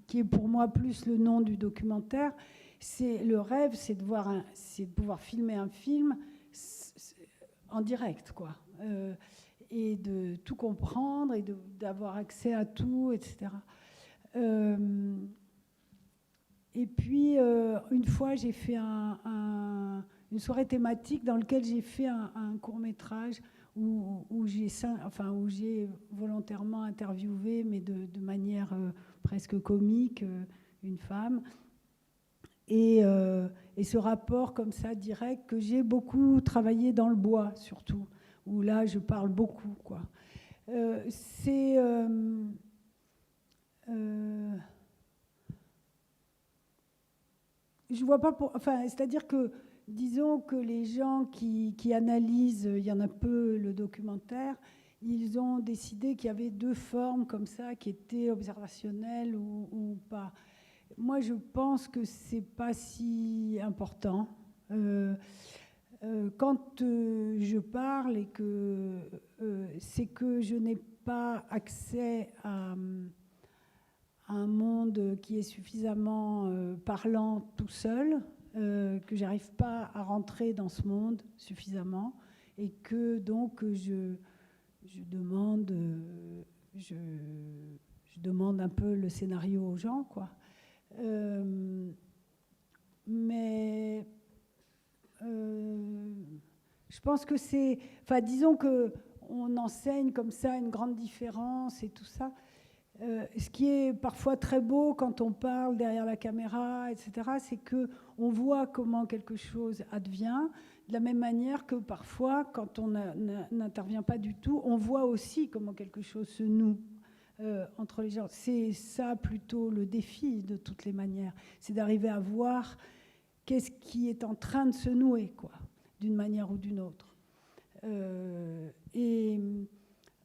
qui est pour moi plus le nom du documentaire, le rêve, c'est de pouvoir filmer un film en direct, quoi, et de tout comprendre et d'avoir accès à tout, etc. Et puis, une fois, j'ai fait une soirée thématique dans laquelle j'ai fait un court-métrage où j'ai volontairement interviewé, mais de manière presque comique, une femme. Et ce rapport comme ça, direct, que j'ai beaucoup travaillé dans le bois, surtout, où là, je parle beaucoup, quoi. Je vois pas c'est-à-dire que disons que les gens qui analysent, il y en a peu, le documentaire, ils ont décidé qu'il y avait deux formes comme ça qui étaient observationnelles ou pas. Moi, je pense que c'est pas si important. Quand je parle et que c'est que je n'ai pas accès à un monde qui est suffisamment parlant tout seul, que j'arrive pas à rentrer dans ce monde suffisamment, et que donc je demande un peu le scénario aux gens, quoi. Mais je pense que c'est... Enfin, disons qu'on enseigne comme ça une grande différence et tout ça. Ce qui est parfois très beau quand on parle derrière la caméra, etc., c'est qu'on voit comment quelque chose advient, de la même manière que parfois, quand on n'intervient pas du tout, on voit aussi comment quelque chose se noue entre les gens. C'est ça plutôt le défi, de toutes les manières. C'est d'arriver à voir qu'est-ce qui est en train de se nouer, quoi, d'une manière ou d'une autre. Et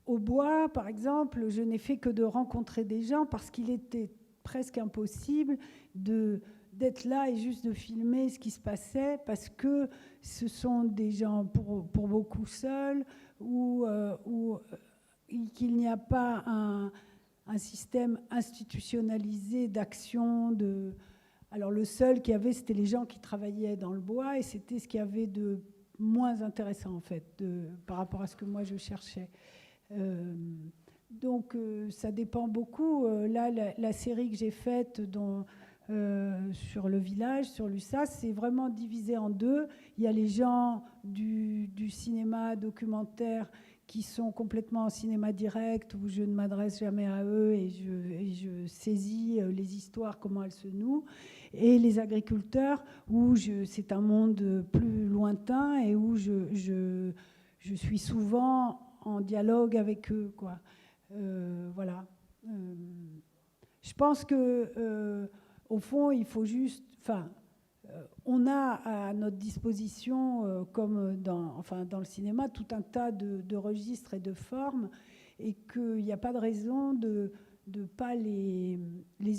au bois, par exemple, je n'ai fait que de rencontrer des gens parce qu'il était presque impossible d'être là et juste de filmer ce qui se passait, parce que ce sont des gens pour beaucoup seuls, ou qu'il n'y a pas un système institutionnalisé d'action. Alors le seul qu'il y avait, c'était les gens qui travaillaient dans le bois, et c'était ce qu'il y avait de moins intéressant, en fait, par rapport à ce que moi je cherchais. Donc ça dépend beaucoup. Là, la série que j'ai faite sur le village, sur l'USSA, c'est vraiment divisé en deux. Il y a les gens du cinéma documentaire qui sont complètement en cinéma direct, où je ne m'adresse jamais à eux et je saisis les histoires, comment elles se nouent. Et les agriculteurs, où c'est un monde plus lointain et où je je suis souvent en dialogue avec eux, quoi. Voilà. Je pense que, au fond, il faut juste... on a à notre disposition, comme dans le cinéma, tout un tas de registres et de formes, et qu'il n'y a pas de raison de ne pas les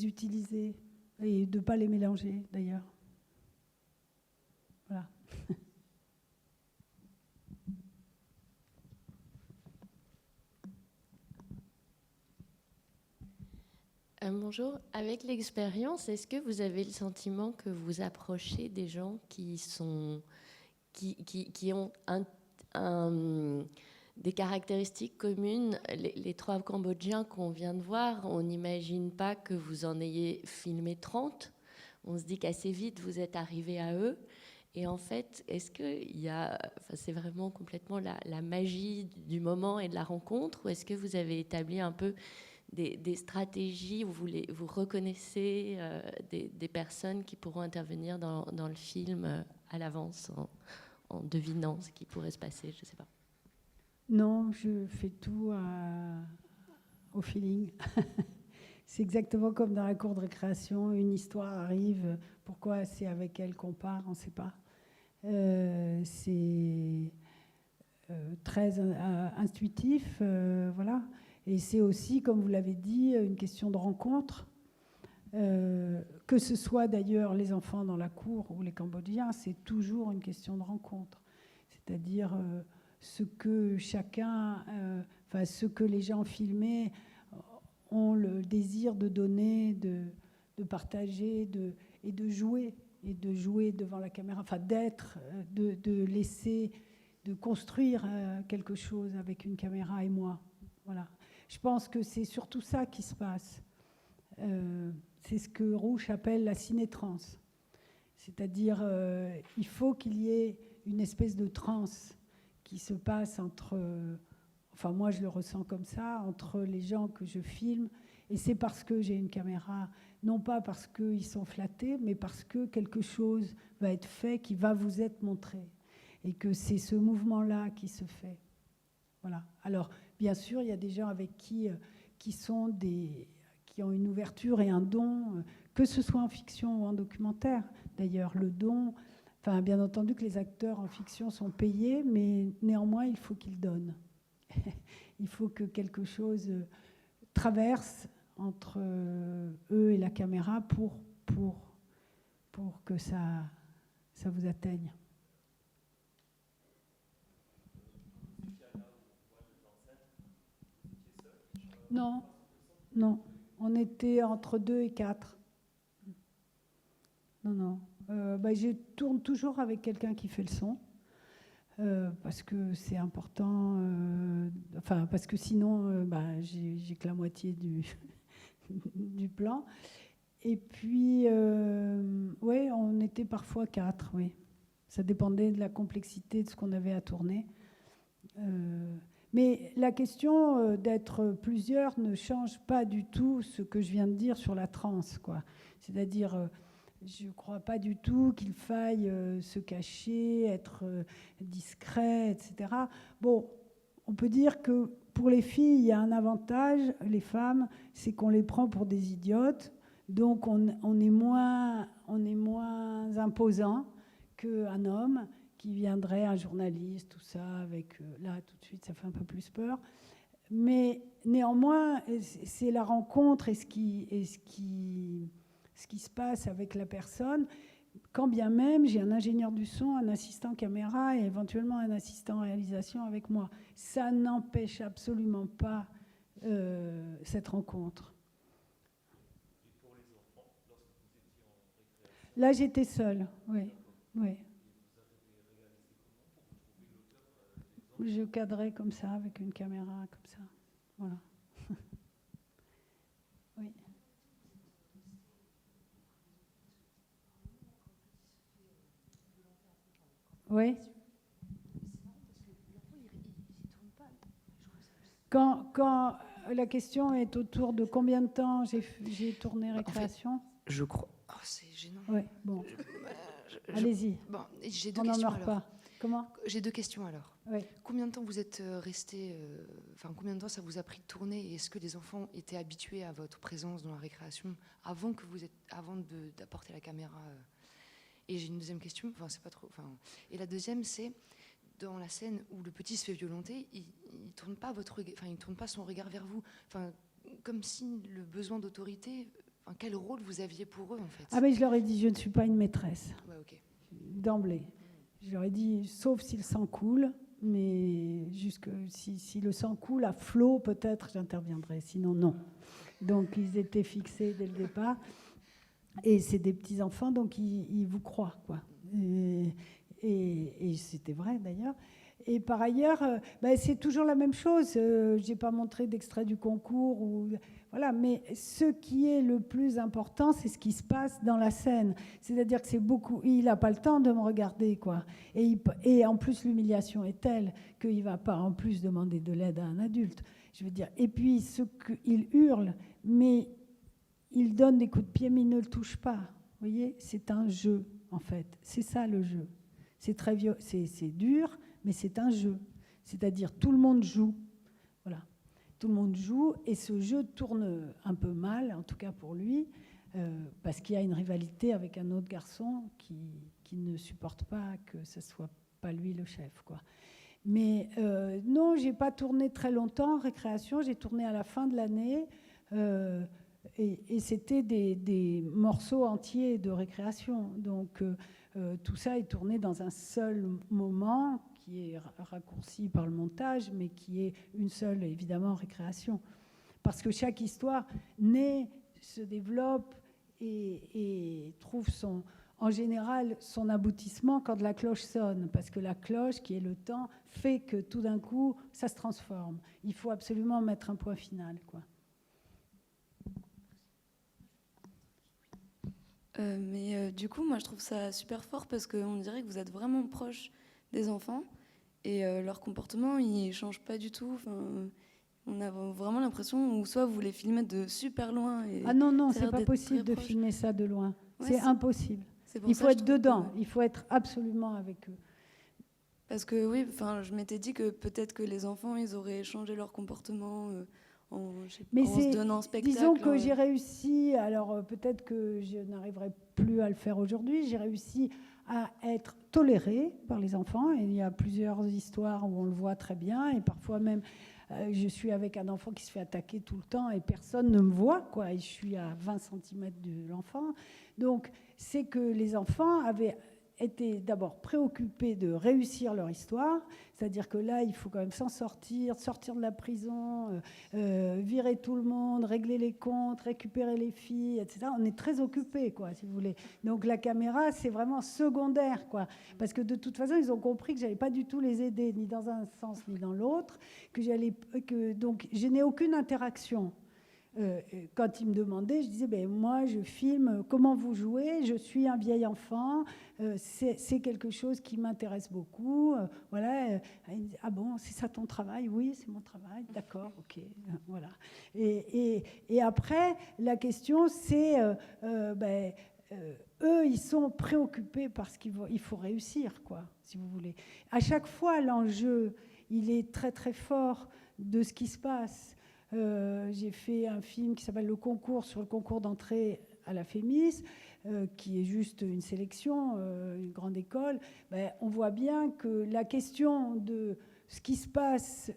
utiliser et de ne pas les mélanger, d'ailleurs. Voilà. Bonjour. Avec l'expérience, est-ce que vous avez le sentiment que vous approchez des gens qui ont des caractéristiques communes? Les 3 Cambodgiens qu'on vient de voir, on n'imagine pas que vous en ayez filmé 30. On se dit qu'assez vite, vous êtes arrivé à eux. Et en fait, est-ce qu'il y a... c'est vraiment complètement la magie du moment et de la rencontre, ou est-ce que vous avez établi un peu des stratégies où vous reconnaissez des personnes qui pourront intervenir dans le film à l'avance, en devinant ce qui pourrait se passer, je ne sais pas. Non, je fais tout au feeling. C'est exactement comme dans la cour de récréation, une histoire arrive, pourquoi c'est avec elle qu'on part, on ne sait pas. C'est très intuitif, voilà. Et c'est aussi, comme vous l'avez dit, une question de rencontre. Que ce soit d'ailleurs les enfants dans la cour ou les Cambodgiens, c'est toujours une question de rencontre. C'est-à-dire ce que chacun, ce que les gens filmés ont le désir de donner, de partager et de jouer devant la caméra, d'être, de laisser, de construire quelque chose avec une caméra et moi. Voilà. Je pense que c'est surtout ça qui se passe. C'est ce que Rouch appelle la ciné-transe. C'est-à-dire, il faut qu'il y ait une espèce de transe qui se passe entre... moi, je le ressens comme ça, entre les gens que je filme. Et c'est parce que j'ai une caméra, non pas parce qu'ils sont flattés, mais parce que quelque chose va être fait qui va vous être montré. Et que c'est ce mouvement-là qui se fait. Voilà. Alors, bien sûr, il y a des gens avec qui ont une ouverture et un don, que ce soit en fiction ou en documentaire. D'ailleurs, le don, bien entendu que les acteurs en fiction sont payés, mais néanmoins, il faut qu'ils donnent. Il faut que quelque chose traverse entre eux et la caméra pour que ça vous atteigne. Non, on était entre 2 et 4. Non. Je tourne toujours avec quelqu'un qui fait le son, parce que c'est important, parce que sinon, j'ai que la moitié du plan. Et puis, on était parfois 4, oui. Ça dépendait de la complexité de ce qu'on avait à tourner. Mais la question d'être plusieurs ne change pas du tout ce que je viens de dire sur la transe, quoi. C'est-à-dire, je ne crois pas du tout qu'il faille se cacher, être discret, etc. Bon, on peut dire que pour les filles, il y a un avantage, les femmes, c'est qu'on les prend pour des idiotes, donc on est moins imposant qu'un homme qui viendrait, un journaliste, tout ça, avec là, tout de suite, ça fait un peu plus peur. Mais néanmoins, c'est la rencontre et ce qui se passe avec la personne, quand bien même j'ai un ingénieur du son, un assistant caméra et éventuellement un assistant réalisation avec moi. Ça n'empêche absolument pas cette rencontre. Et pour les enfants, lorsque vous étiez en récréation? Là, j'étais seule, oui. Je cadrais comme ça, avec une caméra, comme ça. Voilà. Oui. Oui. Quand la question est autour de combien de temps j'ai tourné récréation? En fait, je crois... Oh, c'est gênant. Oui, bon. Allez-y. Bon, j'ai deux on n'en questions. meurt pas. Comment? J'ai 2 questions alors. Oui. Combien de temps vous êtes resté, combien de temps ça vous a pris de tourner, et est-ce que les enfants étaient habitués à votre présence dans la récréation avant d'apporter la caméra Et j'ai une deuxième question, c'est pas trop. Et la deuxième, c'est dans la scène où le petit se fait violenter, il tourne pas il tourne pas son regard vers vous, comme si le besoin d'autorité. Quel rôle vous aviez pour eux en fait? Ah mais je leur ai dit, je ne suis pas une maîtresse. Ouais, ok. D'emblée. Je leur ai dit, sauf si le sang coule, mais si le sang coule à flot, peut-être j'interviendrai, sinon non. Donc ils étaient fixés dès le départ. Et c'est des petits-enfants, donc ils vous croient, quoi. Et c'était vrai, d'ailleurs. Et par ailleurs, c'est toujours la même chose. Je n'ai pas montré d'extrait du concours. Voilà. Mais ce qui est le plus important, c'est ce qui se passe dans la scène. C'est-à-dire que c'est beaucoup... Il n'a pas le temps de me regarder, quoi. Et en plus, l'humiliation est telle qu'il ne va pas en plus demander de l'aide à un adulte. Je veux dire. Et puis, il hurle, mais... il donne des coups de pied, mais il ne le touche pas. Vous voyez, c'est un jeu, en fait. C'est ça, le jeu. C'est très c'est dur, mais c'est un jeu. C'est-à-dire, tout le monde joue. Voilà. Tout le monde joue, et ce jeu tourne un peu mal, en tout cas pour lui, parce qu'il y a une rivalité avec un autre garçon qui ne supporte pas que ce ne soit pas lui le chef, quoi. Mais non, je n'ai pas tourné très longtemps en récréation. J'ai tourné à la fin de l'année. Et c'était des morceaux entiers de récréation. Donc, tout ça est tourné dans un seul moment, qui est raccourci par le montage, mais qui est une seule, évidemment, récréation. Parce que chaque histoire naît, se développe et trouve en général son aboutissement quand la cloche sonne. Parce que la cloche, qui est le temps, fait que tout d'un coup, ça se transforme. Il faut absolument mettre un point final, quoi. Du coup, moi, je trouve ça super fort parce qu'on dirait que vous êtes vraiment proche des enfants et leur comportement, il ne change pas du tout. On a vraiment l'impression, ou soit vous les filmez de super loin. Ah non, c'est pas possible de filmer ça de loin. Ouais, c'est impossible. Il faut être dedans, il faut être absolument avec eux. Parce que oui, je m'étais dit que peut-être que les enfants, ils auraient changé leur comportement en se donnant spectacle. Disons que j'ai réussi, alors peut-être que je n'arriverai plus à le faire aujourd'hui, j'ai réussi à être tolérée par les enfants. Et il y a plusieurs histoires où on le voit très bien, et parfois même je suis avec un enfant qui se fait attaquer tout le temps et personne ne me voit, quoi, et je suis à 20 cm de l'enfant. Donc c'est que les enfants avaient étaient d'abord préoccupés de réussir leur histoire, c'est-à-dire que là, il faut quand même s'en sortir de la prison, virer tout le monde, régler les comptes, récupérer les filles, etc. On est très occupés, quoi, si vous voulez. Donc la caméra, c'est vraiment secondaire, quoi, parce que de toute façon, ils ont compris que j'allais pas du tout les aider, ni dans un sens ni dans l'autre, donc je n'ai aucune interaction. Quand ils me demandaient, je disais, moi je filme comment vous jouez, je suis un vieil enfant, c'est quelque chose qui m'intéresse beaucoup, voilà. Ah bon, c'est ça ton travail? Oui, c'est mon travail, d'accord, ok, voilà. Et après, la question c'est, eux, ils sont préoccupés parce qu'il faut réussir, quoi, si vous voulez. À chaque fois, l'enjeu, il est très très fort de ce qui se passe. J'ai fait un film qui s'appelle Le Concours, sur le concours d'entrée à la FEMIS, qui est juste une sélection, une grande école. On voit bien que la question de ce qui se passe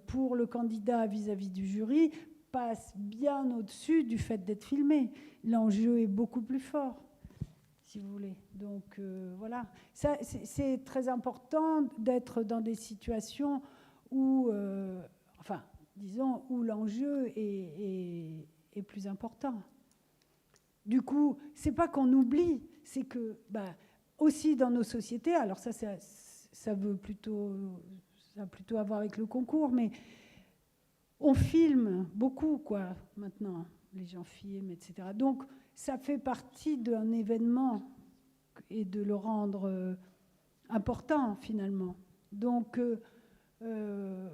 pour le candidat vis-à-vis du jury passe bien au-dessus du fait d'être filmé. L'enjeu est beaucoup plus fort, si vous voulez. Donc voilà, c'est très important d'être dans des situations où, disons, où l'enjeu est plus important. Du coup, c'est pas qu'on oublie, c'est que, aussi dans nos sociétés, alors ça a plutôt à voir avec le concours, mais on filme beaucoup, quoi, maintenant, les gens filment, etc. Donc, ça fait partie d'un événement et de le rendre important, finalement. Donc,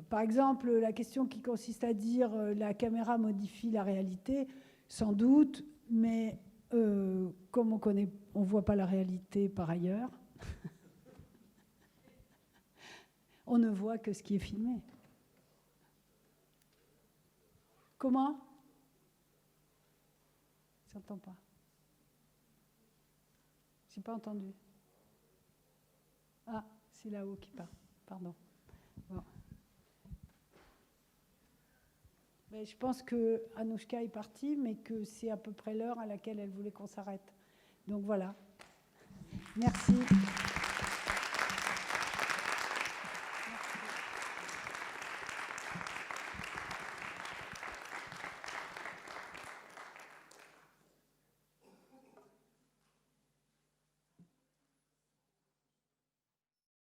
par exemple, la question qui consiste à dire la caméra modifie la réalité, sans doute, mais comme on ne voit pas la réalité par ailleurs, on ne voit que ce qui est filmé. Comment? J'entends pas. J'ai pas entendu. Ah, c'est là-haut qui parle. Pardon. Bon. Mais je pense que Anouchka est partie, mais que c'est à peu près l'heure à laquelle elle voulait qu'on s'arrête. Donc voilà. Merci.